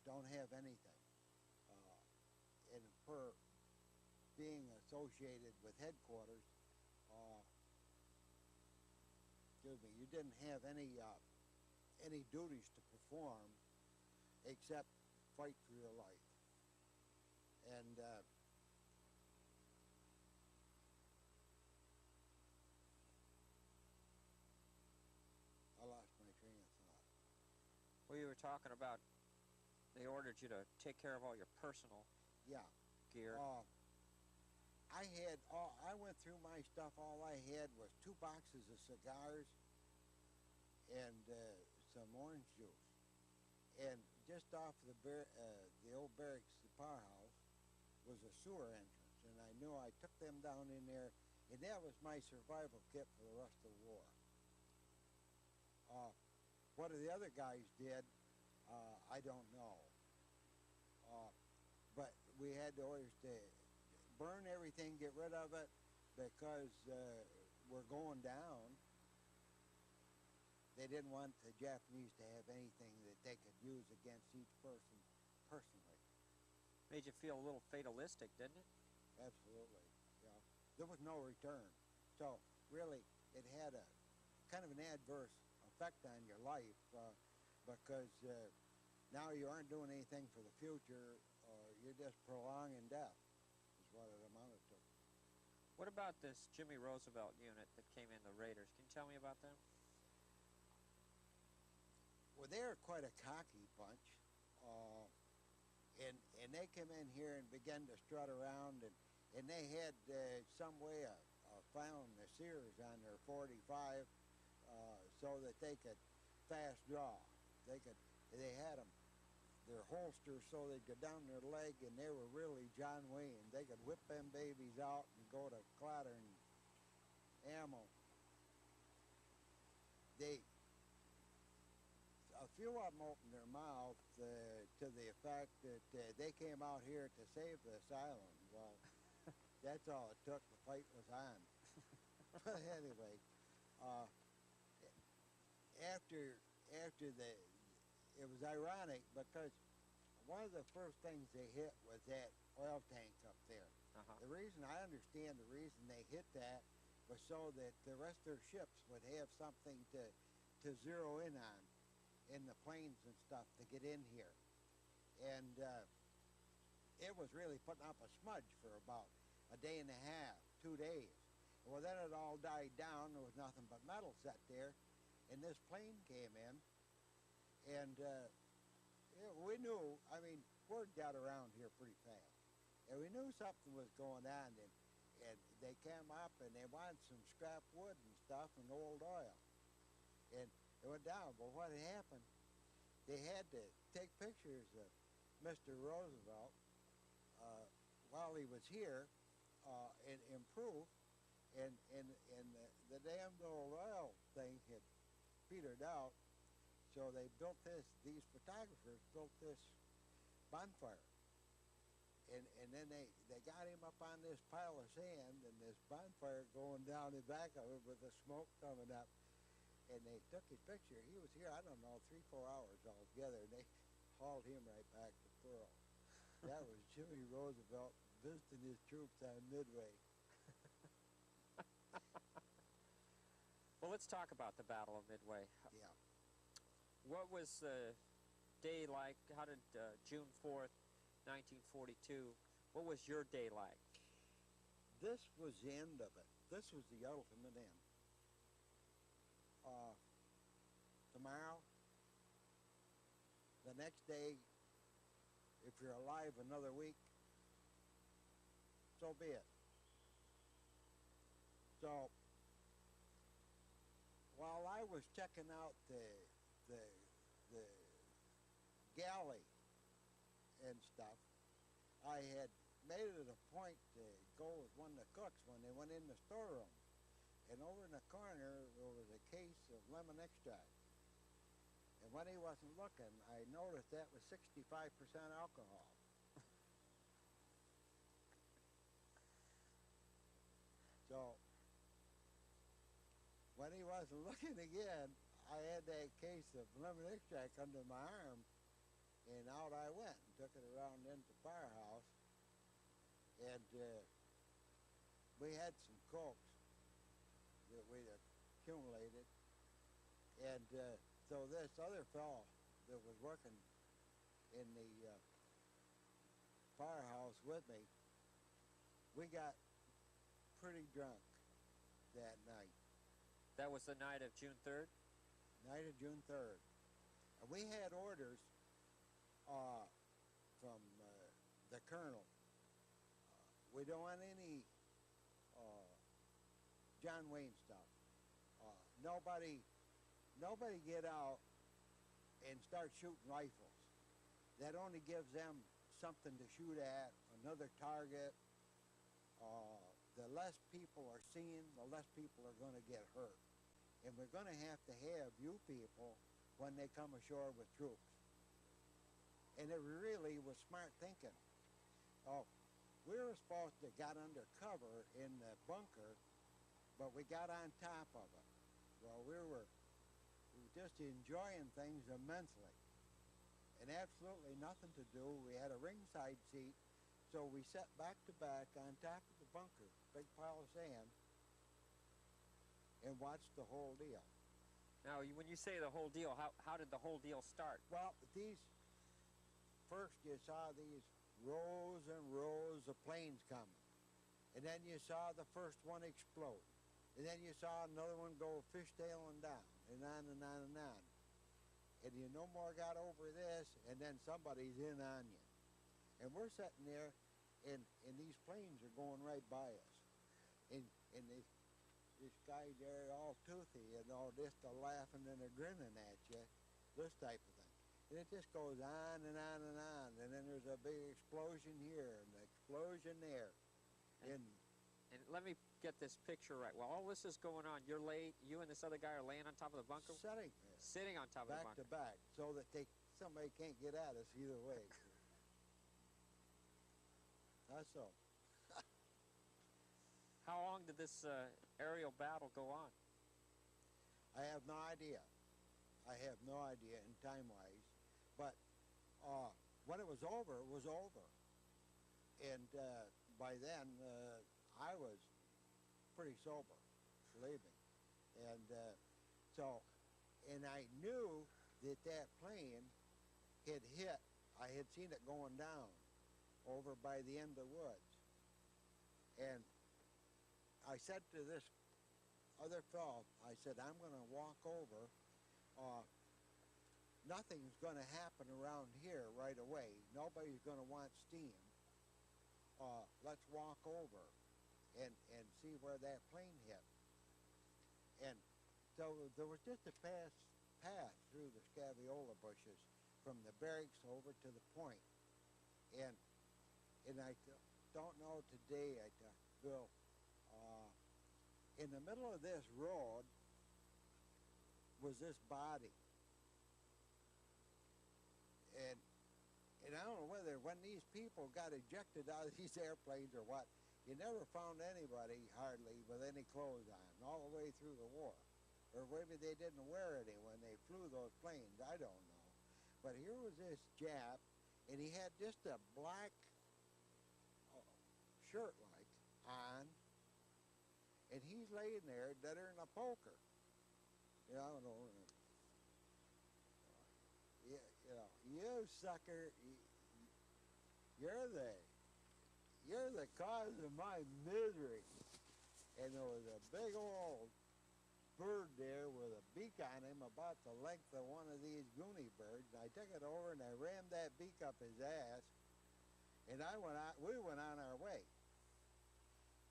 Don't have anything. And per being associated with headquarters, excuse me, you didn't have any duties to perform except fight for your life. And I lost my train of thought. Well, you were talking about they ordered you to take care of all your personal gear. I went through my stuff. All I had was 2 boxes of cigars and some orange juice. And just off the old barracks, the powerhouse, was a sewer entrance. And I knew I took them down in there, and that was my survival kit for the rest of the war. What the other guys did, I don't know. But we had orders to burn everything, get rid of it, because we're going down. They didn't want the Japanese to have anything that they could use against each person personally. Made you feel a little fatalistic, didn't it? Absolutely, yeah. There was no return. So really, it had a kind of an adverse effect on your life because now you aren't doing anything for the future. You're just prolonging death. what it amounted to. What about this Jimmy Roosevelt unit that came in, the Raiders? Can you tell me about them? Well, they were quite a cocky bunch. And they came in here and began to strut around, and they had some way of filing the Sears on their 45 so that they could fast draw. They had them, their holsters, so they'd go down their leg, and they were really John Wayne. They could whip them babies out and go to clattering ammo. A few of them opened their mouth to the effect that they came out here to save this island. Well, that's all it took. The fight was on. But anyway, it was ironic because one of the first things they hit was that oil tank up there. The reason, I understand the reason they hit that was so that the rest of their ships would have something to zero in on in the planes and stuff to get in here. And it was really putting up a smudge for about a day and a half, 2 days. Well, then it all died down. There was nothing but metal set there. And this plane came in, and we knew, I mean, word got around here pretty fast. And we knew something was going on, and they came up and they wanted some scrap wood and stuff and old oil. And it went down. But what had happened, they had to take pictures of Mr. Roosevelt while he was here and improve. And the damned old oil thing had petered out. So they built these photographers built this bonfire. And then they got him up on this pile of sand and this bonfire going down the back of it with the smoke coming up. And they took his picture. He was here, I don't know, 3-4 hours altogether, and they hauled him right back to Pearl. That was Jimmy Roosevelt visiting his troops on Midway. Well, let's talk about the Battle of Midway. Yeah. What was the day like? How did June 4th, 1942, what was your day like? This was the end of it. This was the ultimate end. Tomorrow, the next day, if you're alive another week, so be it. So, while I was checking out the galley and stuff, I had made it a point to go with one of the cooks when they went in the storeroom. And over in the corner, there was a case of lemon extract. And when he wasn't looking, I noticed that was 65% alcohol. So, when he wasn't looking again, I had that case of lemon extract under my arm, and out I went and took it around into the firehouse. And we had some cokes that we'd accumulated. And so this other fellow that was working in the firehouse with me, we got pretty drunk that night. That was the night of June 3rd? Night of June 3rd. And we had orders from the colonel. We don't want any John Wayne stuff. Nobody get out and start shooting rifles. That only gives them something to shoot at, another target. The less people are seen, the less people are going to get hurt. And we're going to have you people when they come ashore with troops. And it really was smart thinking. We were supposed to got under cover in the bunker, but we got on top of it. Well, we were just enjoying things immensely. And absolutely nothing to do. We had a ringside seat, so we sat back to back on top of the bunker, big pile of sand, and watched the whole deal. Now, when you say the whole deal, how did the whole deal start? Well, first you saw these rows and rows of planes coming. And then you saw the first one explode. And then you saw another one go fishtailing down, and on and on and on. And you no more got over this, and then somebody's in on you. And we're sitting there, and these planes are going right by us. And this guy there all toothy and all this, they're laughing and they're grinning at you, this type of thing. And it just goes on and on and on. And then there's a big explosion here and an explosion there. And let me get this picture right. While all this is going on, you and this other guy are laying on top of the bunker? Sitting there. Sitting on top of the bunker. Back to back, so that somebody can't get at us either way. That's all. How long did this aerial battle go on? I have no idea. I have no idea in time-wise. But when it was over, it was over. And by then, I was pretty sober, leaving. And and I knew that plane had hit. I had seen it going down over by the end of the woods. And I said to this other fellow, I said, I'm going to walk over. Nothing's going to happen around here right away. Nobody's going to want steam. Let's walk over and see where that plane hit. And so there was just a path through the scaviola bushes from the barracks over to the point. And I don't know today, Bill, in the middle of this road was this body. And I don't know whether when these people got ejected out of these airplanes or what, you never found anybody hardly with any clothes on all the way through the war. Or maybe they didn't wear any when they flew those planes, I don't know. But here was this Jap, and he had just a black shirt-like on, and he's laying there deader than a poker. You know, you sucker, you're the cause of my misery. And there was a big old bird there with a beak on him about the length of one of these goonie birds. And I took it over and I rammed that beak up his ass, and we went on our way.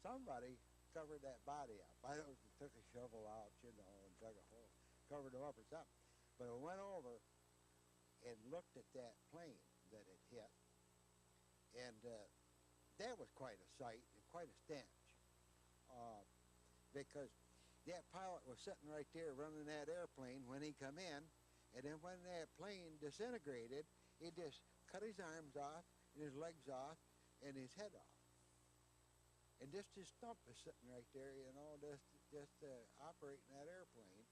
Somebody covered that body up. I took a shovel out, and dug a hole, covered him up or something. But I went over and looked at that plane that it hit, and that was quite a sight and quite a stench, because that pilot was sitting right there running that airplane when he come in, and then when that plane disintegrated, he just cut his arms off and his legs off and his head off. And just his stump is sitting right there, just operating that airplane,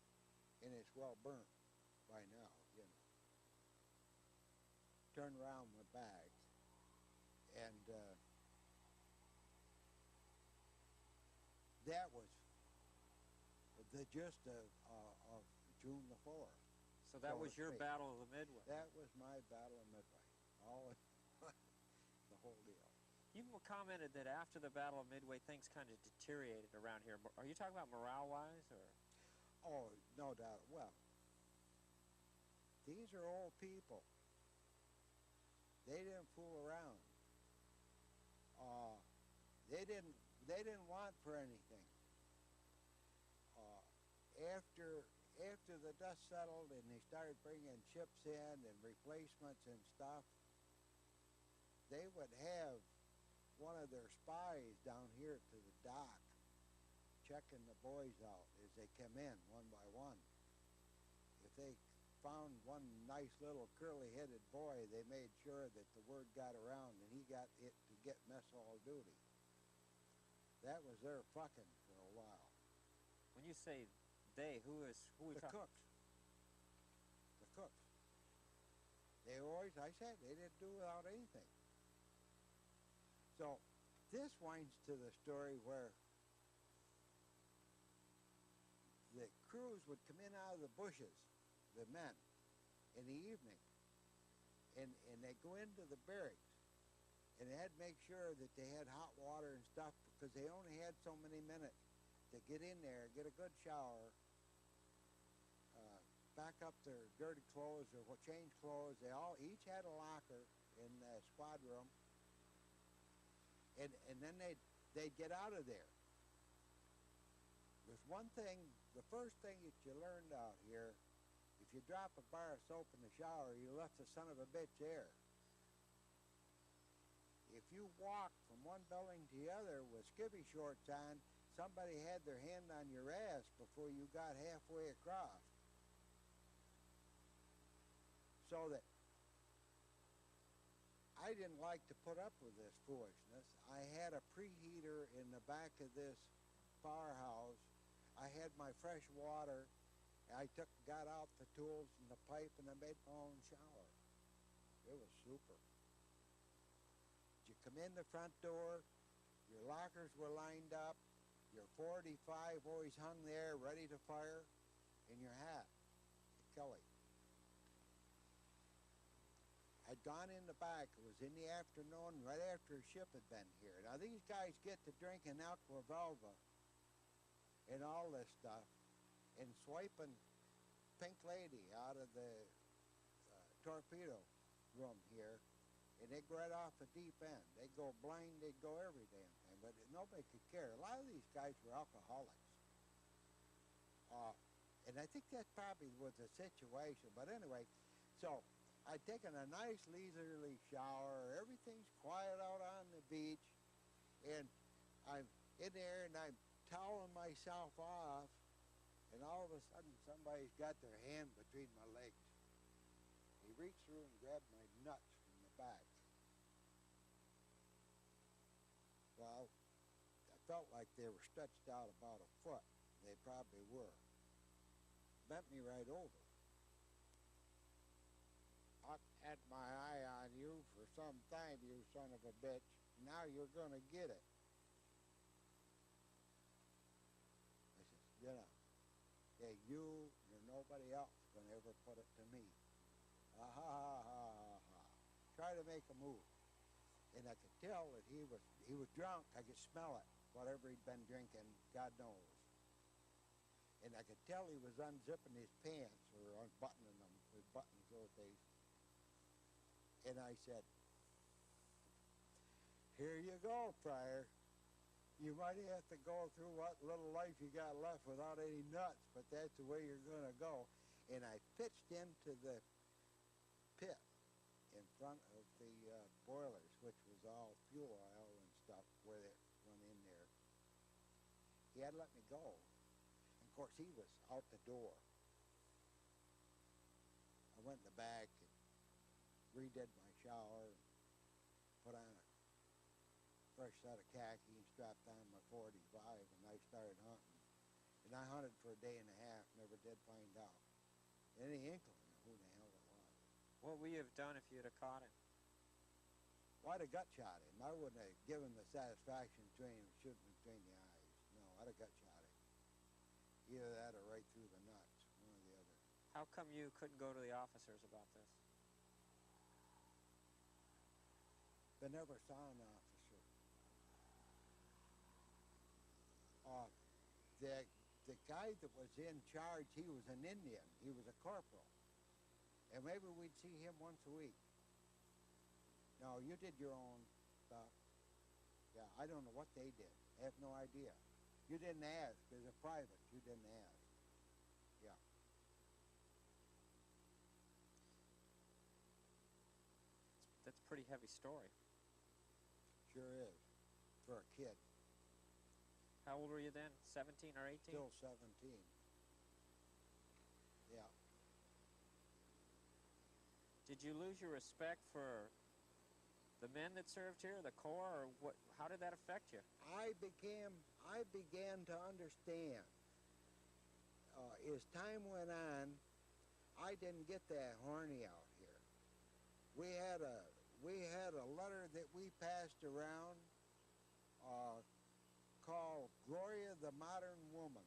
and it's well burnt by now, Turned around my bag, and that was the gist of June the 4th. So that was your Battle of the Midway. That was my Battle of Midway, the whole deal. You commented that after the Battle of Midway, things kind of deteriorated around here. Are you talking about morale-wise, or? Oh, no doubt. Well, these are old people. They didn't fool around. They didn't want for anything. After the dust settled and they started bringing ships in and replacements and stuff, they would have one of their spies down here to the dock checking the boys out as they come in one by one. If they found one nice little curly-headed boy, they made sure that the word got around and he got it to get mess hall duty. That was their fucking for a while. When you say they, who are we the talking? cooks. The cooks. They always, I said, they didn't do without anything. So this winds to the story where the crews would come in out of the bushes, the men, in the evening, and they go into the barracks, and they had to make sure that they had hot water and stuff because they only had so many minutes to get in there, get a good shower, back up their dirty clothes or change clothes. They all each had a locker in the squad room, and then they'd get out of there. There's one thing, the first thing that you learned out here, if you drop a bar of soap in the shower, you left the son of a bitch there. If you walk from one building to the other with skivvy shorts on, somebody had their hand on your ass before you got halfway across. So that I didn't like to put up with this foolishness. I had a preheater in the back of this firehouse. I had my fresh water. I got out the tools and the pipe, and I made my own shower. It was super. You come in the front door, your lockers were lined up, your 45 always hung there ready to fire, and your hat, Kelly. I'd gone in the back. It was in the afternoon, right after a ship had been here. Now, these guys get to drinking aqua velva and all this stuff and swiping Pink Lady out of the torpedo room here, and they'd go right off the deep end. They'd go blind, they'd go every damn thing, but nobody could care. A lot of these guys were alcoholics. And I think that probably was the situation. But anyway, so I'd taken a nice leisurely shower. Everything's quiet out on the beach. And I'm in there and I'm toweling myself off. And all of a sudden somebody's got their hand between my legs. He reached through and grabbed my nuts from the back. Well, I felt like they were stretched out about a foot. They probably were. Bent me right over. I had my eye on you for some time, you son of a bitch. Now you're going to get it. I said, get up. Okay, you or nobody else going to ever put it to me. Ha ha ha ha ha. Try to make a move. And I could tell that he was drunk. I could smell it. Whatever he'd been drinking, God knows. And I could tell he was unzipping his pants or unbuttoning them with buttons those days. And I said, here you go, Pryor. You might have to go through what little life you got left without any nuts, but that's the way you're going to go. And I pitched into the pit in front of the boilers, which was all fuel oil and stuff where it went in there. He had let me go. And of course, he was out the door. I went in the back and redid my shower, put on a fresh set of khaki and strapped on my 45, and I started hunting. And I hunted for a day and a half, never did find out any inkling of who the hell it was. What would you have done if you'd have caught him? Well, I'd have gut shot him. I wouldn't have given the satisfaction between him shooting between the eyes. No, I'd have gut shot him. Either that or right through the nuts, one or the other. How come you couldn't go to the officers about this? They never saw an officer. The guy that was in charge, he was an Indian. He was a corporal. And maybe we'd see him once a week. No, you did your own stuff. Yeah, I don't know what they did. I have no idea. You didn't ask. As a private, you didn't ask. Yeah. That's a pretty heavy story. Sure is. For a kid. How old were you then? 17 or 18? Still 17. Yeah. Did you lose your respect for the men that served here, the Corps, or what? How did that affect you? I began to understand. As time went on, I didn't get that horny out here. We had a letter that we passed around called Gloria the Modern Woman.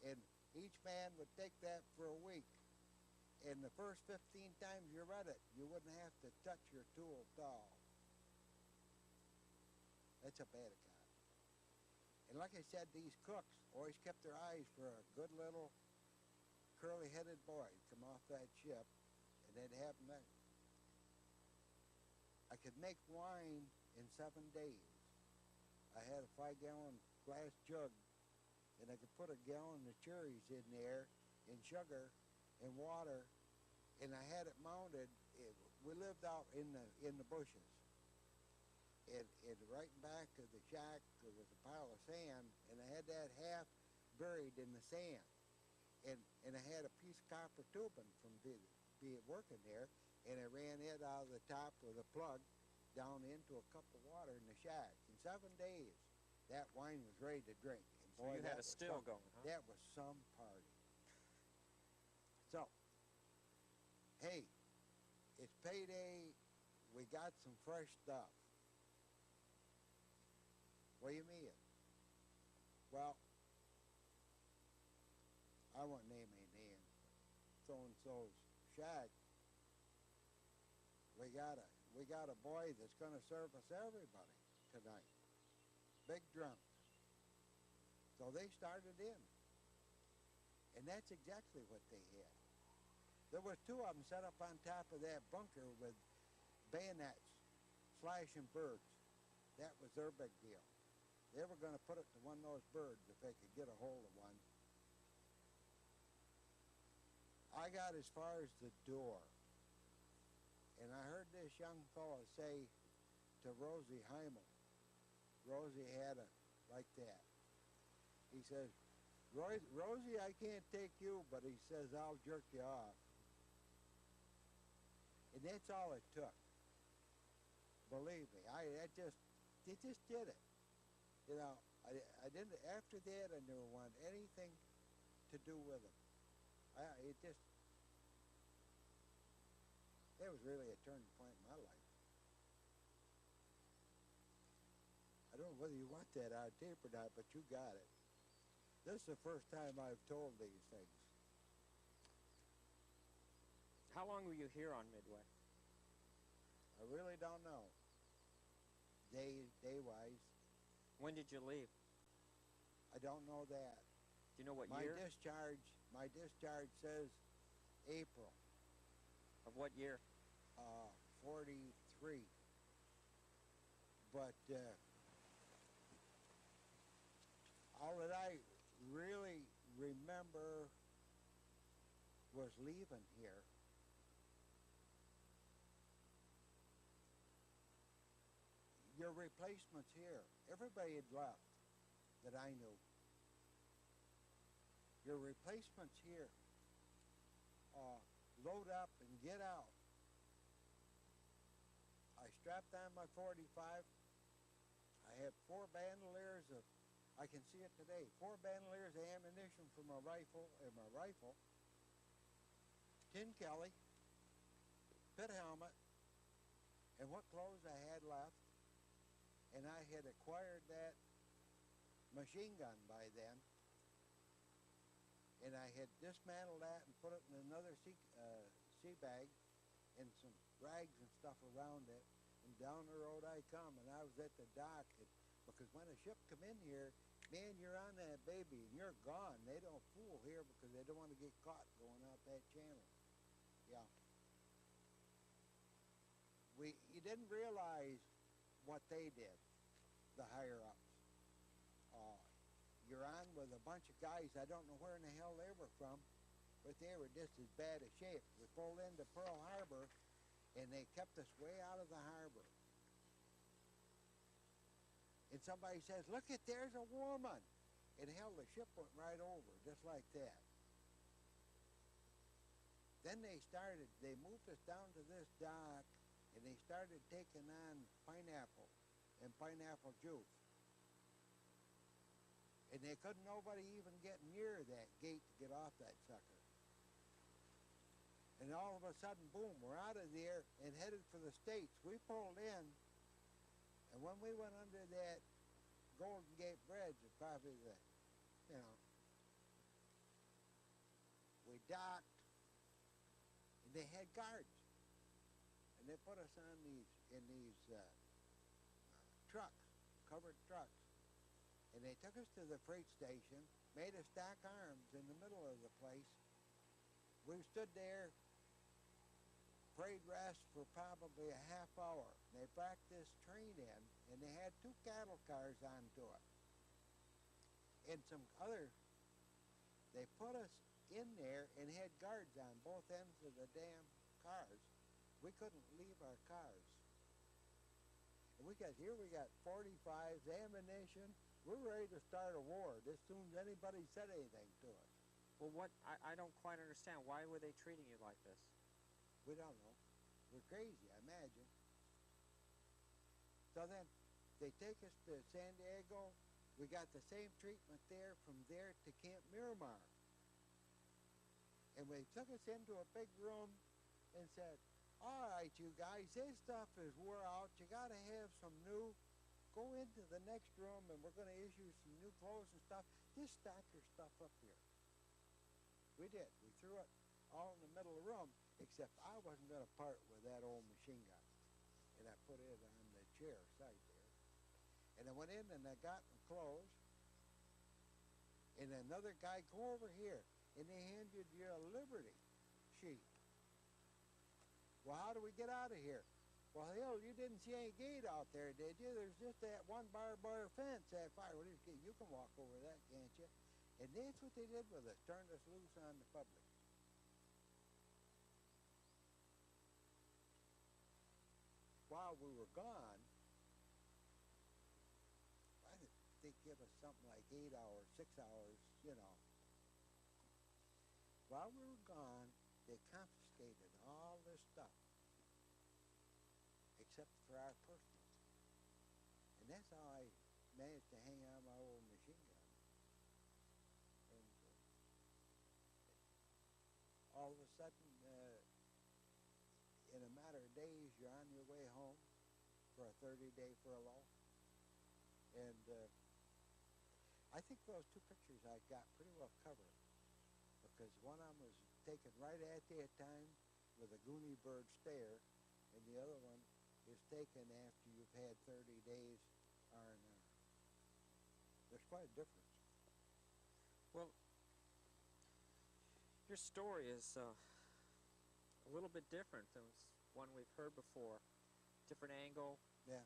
And each man would take that for a week. And the first 15 times you read it, you wouldn't have to touch your tool at all. That's a Batacon. And like I said, these cooks always kept their eyes for a good little curly-headed boy to come off that ship, and they'd have him there. I could make wine in 7 days. I had a 5-gallon glass jug, and I could put a gallon of cherries in there, and sugar, and water, and I had it mounted. We lived out in the bushes. And right back of the shack, there was a pile of sand, and I had that half buried in the sand. And I had a piece of copper tubing from being working there, and I ran it out of the top with a plug down into a cup of water in the shack. In 7 days, that wine was ready to drink. And So you had a still going, huh? That was some party. So, hey, it's payday. We got some fresh stuff. What do you mean? Well, I won't name any names. So-and-so's shack. We got a boy that's going to service everybody tonight. Big drunk. So they started in. And that's exactly what they had. There were 2 of them set up on top of that bunker with bayonets, slashing birds. That was their big deal. They were going to put it to one of those birds if they could get a hold of one. I got as far as the door. And I heard this young fellow say to Rosie Heimel, Rosie had it like that. He says, Rosie, I can't take you, but he says, I'll jerk you off. And that's all it took. Believe me, they just did it. You know, I didn't, after that, I never wanted anything to do with it. It was really a turning point in my life. I don't know whether you want that on tape or not, but you got it. This is the first time I've told these things. How long were you here on Midway? I really don't know. Day-wise. When did you leave? I don't know that. Do you know what My year? My discharge says April. Of what year? 43. But all that I really remember was leaving here. Your replacements here. Everybody had left that I knew. Your replacements here. Load up and get out. I strapped on my 45. I had 4 bandoliers of, I can see it today, 4 bandoliers of ammunition for my rifle, tin Kelly, pit helmet, and what clothes I had left. And I had acquired that machine gun by then. And I had dismantled that and put it in another sea bag and some rags and stuff around it. And down the road I come, and I was at the dock. Because when a ship come in here, man, you're on that baby and you're gone. They don't fool here because they don't want to get caught going out that channel. Yeah. You didn't realize what they did, the higher-ups. You're on with a bunch of guys, I don't know where in the hell they were from, but they were just as bad a shape. We pulled into Pearl Harbor, and they kept us way out of the harbor. And somebody says, look there's a woman. And hell, the ship went right over, just like that. Then they moved us down to this dock, and they started taking on pineapple and pineapple juice. And they couldn't nobody even get near that gate to get off that sucker. And all of a sudden, boom, we're out of there and headed for the States. We pulled in, and when we went under that Golden Gate Bridge, probably we docked, and they had guards. And they put us on these trucks, covered trucks. And they took us to the freight station, made us stack arms in the middle of the place. We stood there, prayed rest for probably a half hour. They backed this train in, and they had 2 cattle cars onto it. And some other, they put us in there and had guards on both ends of the damn cars. We couldn't leave our cars. And we got 45s, ammunition. We're ready to start a war as soon as anybody said anything to us. Well, I don't quite understand. Why were they treating you like this? We don't know. We're crazy, I imagine. So then they take us to San Diego. We got the same treatment there, from there to Camp Miramar. And they took us into a big room and said, all right, you guys, this stuff is wore out. You got to have some new. Go into the next room, and we're going to issue some new clothes and stuff. Just stack your stuff up here. We did. We threw it all in the middle of the room, except I wasn't going to part with that old machine gun. And I put it on the chair side there. And I went in and I got my clothes. And another guy, go over here, and they handed you a Liberty sheet. Well, how do we get out of here? Well, hell, you didn't see any gate out there, did you? There's just that one barbed wire fence that fire. Well, you can walk over that, can't you? And that's what they did with us, turned us loose on the public. While we were gone, I think they give us something like 8 hours, 6 hours, you know. While we were gone, they confiscated all this stuff, except for our personals. And that's how I managed to hang on my old machine gun. And all of a sudden, in a matter of days, you're on your way home for a 30-day furlough. And I think those 2 pictures I got pretty well covered, because one of them was taken right at that time with a Goonie bird stare, and the other one is taken after you've had 30 days R&R. There's quite a difference. Well, your story is a little bit different than one we've heard before. Different angle. Yeah.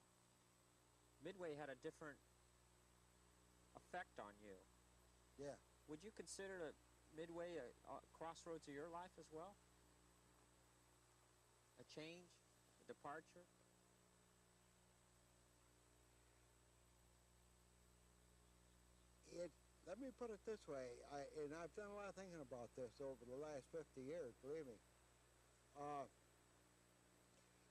Midway had a different effect on you. Yeah. Would you consider Midway a crossroads of your life as well? A change? A departure? Let me put it this way, and I've done a lot of thinking about this over the last 50 years, believe me.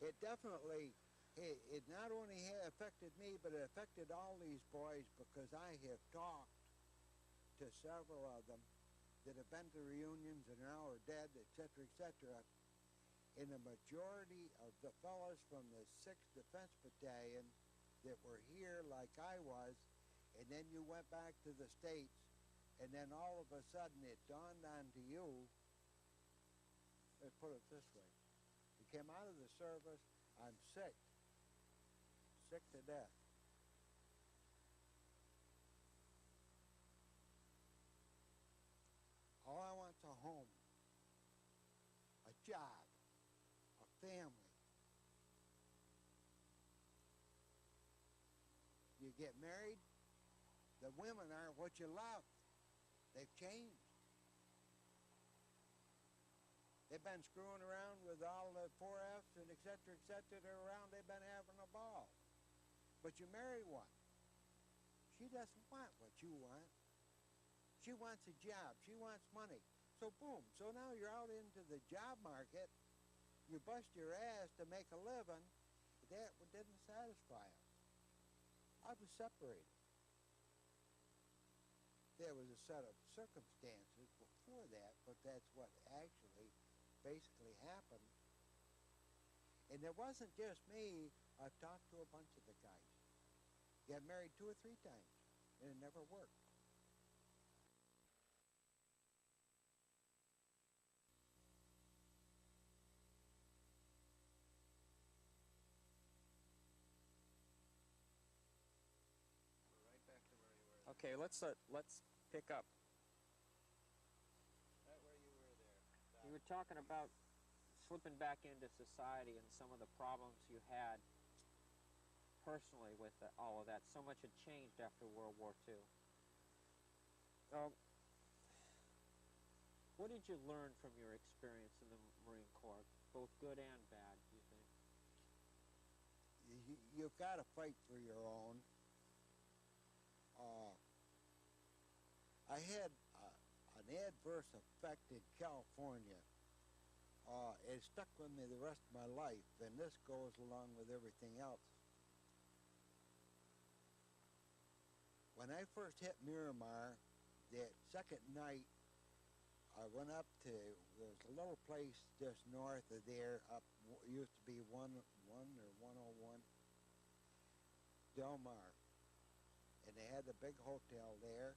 It definitely, it not only affected me, but it affected all these boys, because I have talked to several of them that have been to reunions and now are dead, etc., etc. And the majority of the fellows from the 6th Defense Battalion that were here like I was, and then you went back to the States, and then all of a sudden it dawned on to you, let's put it this way, you came out of the service, I'm sick to death. All I want's a home, a job, a family. You get married, the women aren't what you love. They've changed. They've been screwing around with all the 4Fs and et cetera, they're around, they've been having a ball. But you marry one. She doesn't want what you want. She wants a job, she wants money. So boom, so now you're out into the job market, you bust your ass to make a living. That didn't satisfy them. I was separated. There was a set of circumstances before that, but that's what actually basically happened. And it wasn't just me. I've talked to a bunch of the guys. Got married 2 or 3 times, and it never worked. Okay, let's pick up. That where you were there. You were talking about slipping back into society and some of the problems you had personally with all of that. So much had changed after World War II. What did you learn from your experience in the Marine Corps, both good and bad, do you think? You've got to fight for your own. I had an adverse effect in California. It stuck with me the rest of my life, and this goes along with everything else. When I first hit Miramar, that second night, I went up to, there's a little place just north of there, used to be 101 Del Mar, and they had a big hotel there,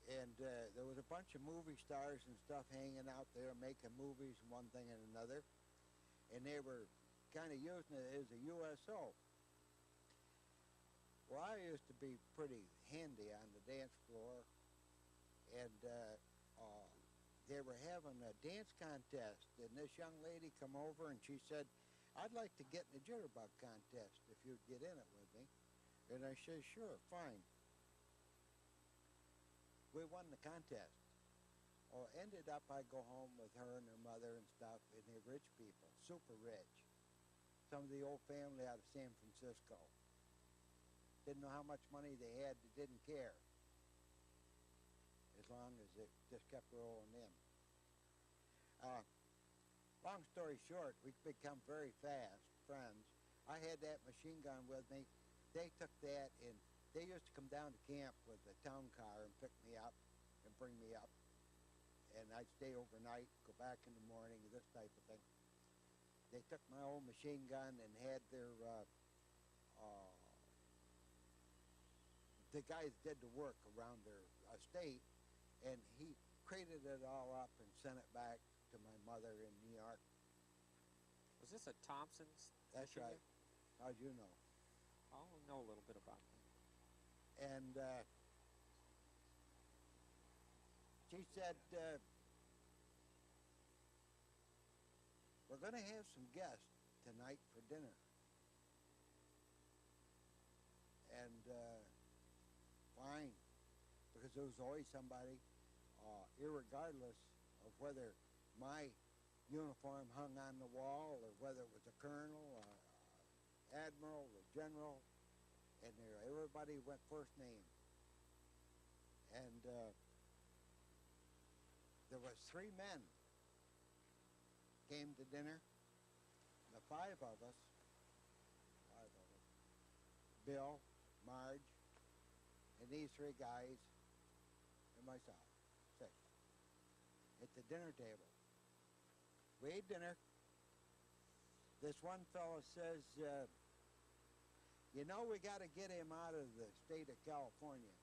and there was a bunch of movie stars and stuff hanging out there making movies and one thing and another, and they were kind of using it as a USO. Well, I used to be pretty handy on the dance floor, and they were having a dance contest, and this young lady come over and she said, "I'd like to get in the jitterbug contest if you'd get in it with me." And I said, "Sure, fine." We won the contest. Well, ended up I go home with her and her mother and stuff, and they're rich people, super rich. Some of the old family out of San Francisco. Didn't know how much money they had, they didn't care. As long as it just kept rolling in. Long story short, we become very fast friends. I had that machine gun with me. They took that, and they used to come down to camp with the town car and pick me up and bring me up. And I'd stay overnight, go back in the morning, this type of thing. They took my old machine gun and had their, the guys did the work around their estate, and he crated it all up and sent it back to my mother in New York. Was this a Thompson's? That's machine right. gun? How'd you know? I'll know a little bit about that. And she said, "We're going to have some guests tonight for dinner." And fine, because there was always somebody, irregardless of whether my uniform hung on the wall or whether it was a colonel, admiral, or general, and everybody went first name. And there was 3 men came to dinner. The 5 of us, Bill, Marge, and these 3 guys, and myself, 6, at the dinner table. We ate dinner. This one fellow says, "You know, we got to get him out of the state of California."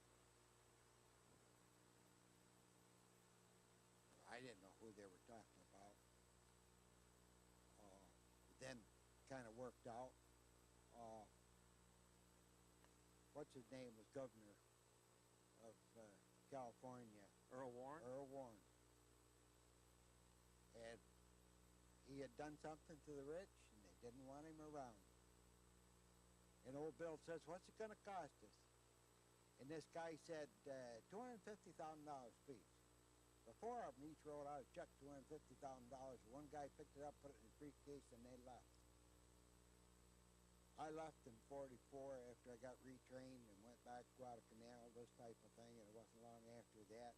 I didn't know who they were talking about. Then kind of worked out. What's his name was governor of California? Earl Warren? Earl Warren. And he had done something to the rich, and they didn't want him around. And old Bill says, "What's it going to cost us?" And this guy said, $250,000 apiece. The 4 of them each wrote out a check, $250,000. One guy picked it up, put it in a briefcase, and they left. I left in '44 after I got retrained and went back to Guadalcanal, this type of thing, and it wasn't long after that.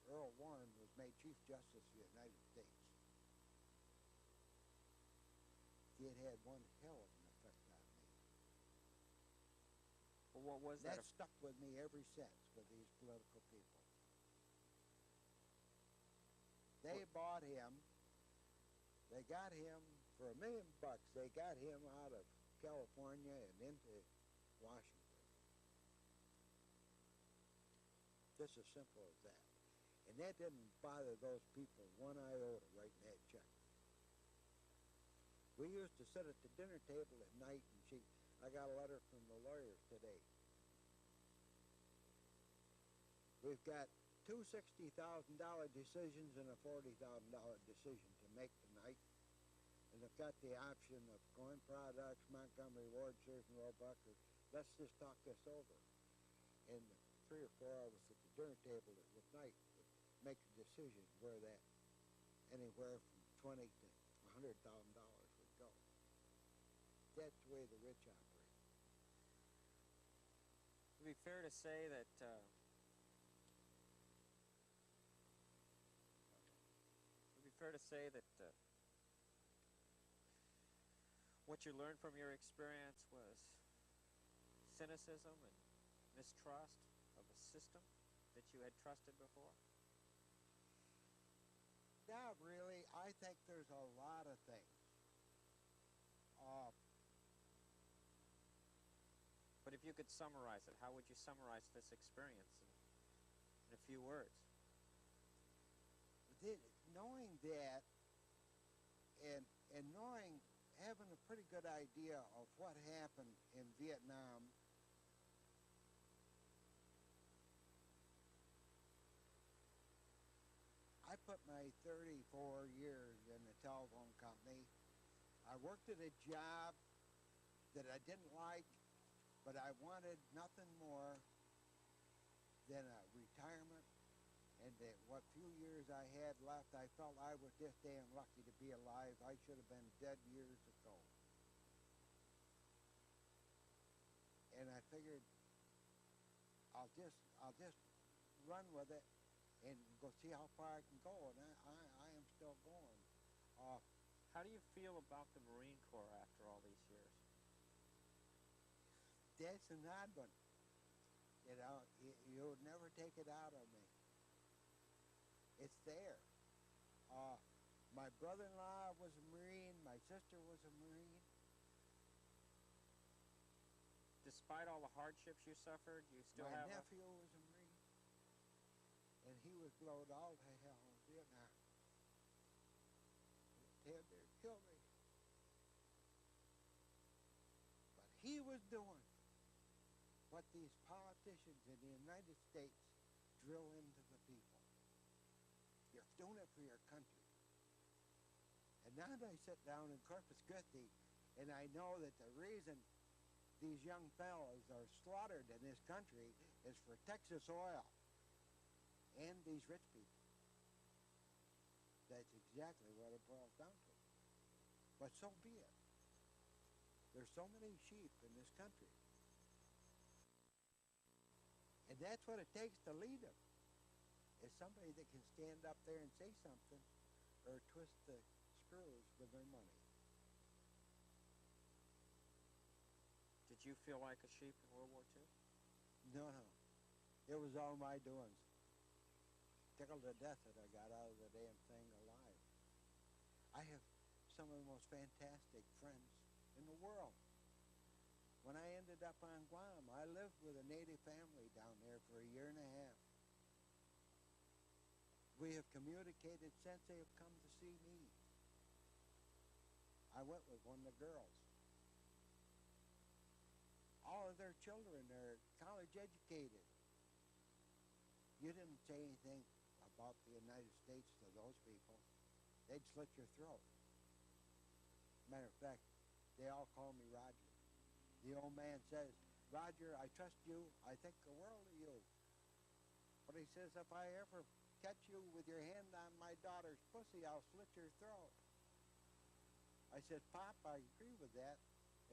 Earl Warren was made Chief Justice of the United States. He had had one hell of an effect on me. Well, what was that? That stuck with me ever since with these political people. They bought him. They got him for $1 million. They got him out of California and into Washington. Just as simple as that. And that didn't bother those people one iota writing that check. We used to sit at the dinner table at night, and I got a letter from the lawyers today. We've got two $60,000 decisions and a $40,000 decision to make tonight. And they've got the option of Coin Products, Montgomery Ward, Sears and Roebuck, or let's just talk this over. And 3 or 4 of us at the dinner table at night would make a decision where that anywhere from $20,000 to $100,000 would go. That's the way the rich operate. Would it be fair to say that what you learned from your experience was cynicism and mistrust of a system that you had trusted before? Not really. I think there's a lot of things. But if you could summarize it, how would you summarize this experience in a few words? Knowing that and knowing, having a pretty good idea of what happened in Vietnam, I put my 34 years in the telephone company. I worked at a job that I didn't like, but I wanted nothing more than a retirement. And what few years I had left, I felt I was just damn lucky to be alive. I should have been dead years ago. And I figured I'll just run with it and go see how far I can go. And I am still going. How do you feel about the Marine Corps after all these years? That's an odd one. You know, you'll never take it out of me. It's there. My brother-in-law was a Marine. My sister was a Marine. Despite all the hardships you suffered, you still My have nephew was a Marine. And he was blowed all to hell in Vietnam. They had to kill me. But he was doing what these politicians in the United States drill into the people. You're doing it for your country. And now that I sit down in Corpus Christi, and I know that the reason these young fellows are slaughtered in this country is for Texas oil and these rich people. That's exactly what it boils down to. But so be it. There's so many sheep in this country. And that's what it takes to lead them. Is somebody that can stand up there and say something or twist the screws with their money. Did you feel like a sheep in World War II? No. It was all my doings. Tickled to death that I got out of the damn thing alive. I have some of the most fantastic friends in the world. When I ended up on Guam, I lived with a native family down there for a year and a half. We have communicated since they have come to see me. I went with one of the girls. All of their children are college educated. You didn't say anything about the United States to those people. They'd slit your throat. Matter of fact, they all call me Roger. The old man says, Roger, I trust you. I think the world of you. But he says, if I ever catch you with your hand on my daughter's pussy, I'll slit your throat. I said, Pop, I agree with that,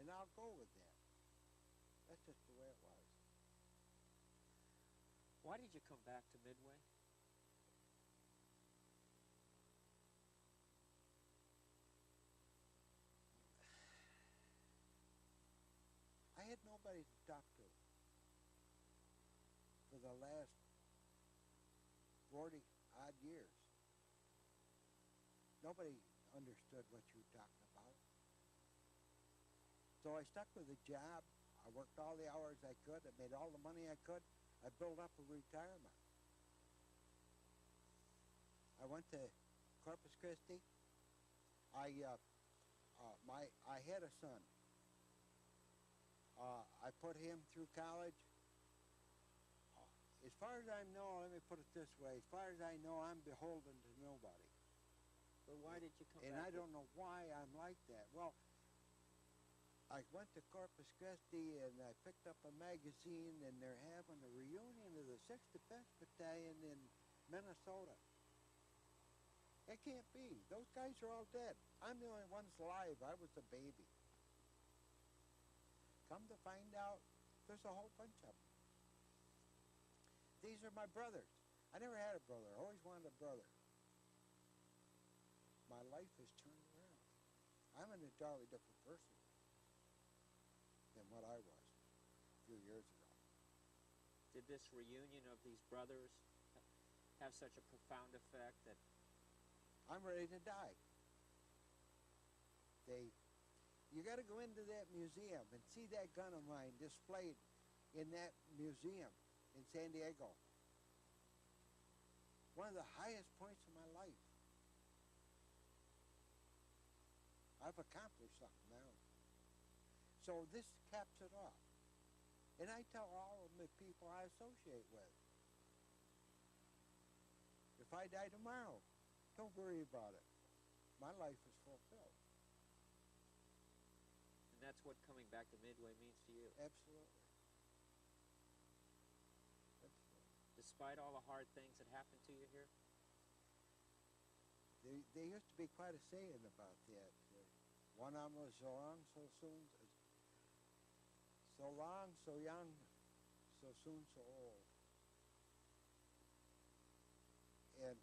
and I'll go with that. That's just the way it was. Why did you come back to Midway? I had nobody to talk to for the last 40-odd years. Nobody understood what you were talking about. So I stuck with the job. I worked all the hours I could. I made all the money I could. I built up a retirement. I went to Corpus Christi. I had a son. I put him through college. as far as I know, let me put it this way, as far as I know, I'm beholden to nobody. But why did you come And back? I don't know why I'm like that. Well, I went to Corpus Christi and I picked up a magazine and they're having a reunion of the 6th Defense Battalion in Minnesota. It can't be. Those guys are all dead. I'm the only one's alive. I was a baby. Come to find out, there's a whole bunch of them. These are my brothers. I never had a brother. I always wanted a brother. My life has turned around. I'm an entirely different person than what I was a few years ago. Did this reunion of these brothers have such a profound effect that I'm ready to die. You got to go into that museum and see that gun of mine displayed in that museum in San Diego. One of the highest points of my life. I've accomplished something now. So this caps it off. And I tell all of the people I associate with, if I die tomorrow, don't worry about it. My life is fulfilled. and that's what coming back to Midway means to you? Absolutely. Absolutely. Despite all the hard things that happened to you here? There used to be quite a saying about that. One arm was so long, so soon, so long, so young, so soon, so old. And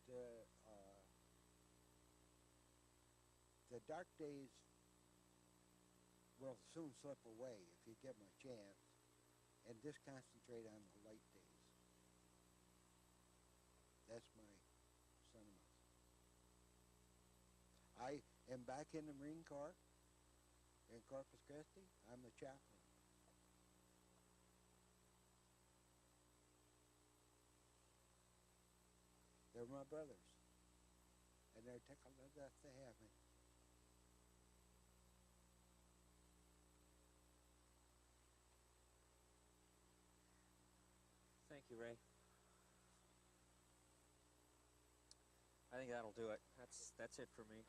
the dark days will soon slip away if you give them a chance, and just concentrate on the light days. That's my sentiment. I am back in the Marine Corps in Corpus Christi. I'm the chaplain. They're my brothers, and they're tickled to death to have me. Thank you, Ray. I think that'll do it. That's it for me.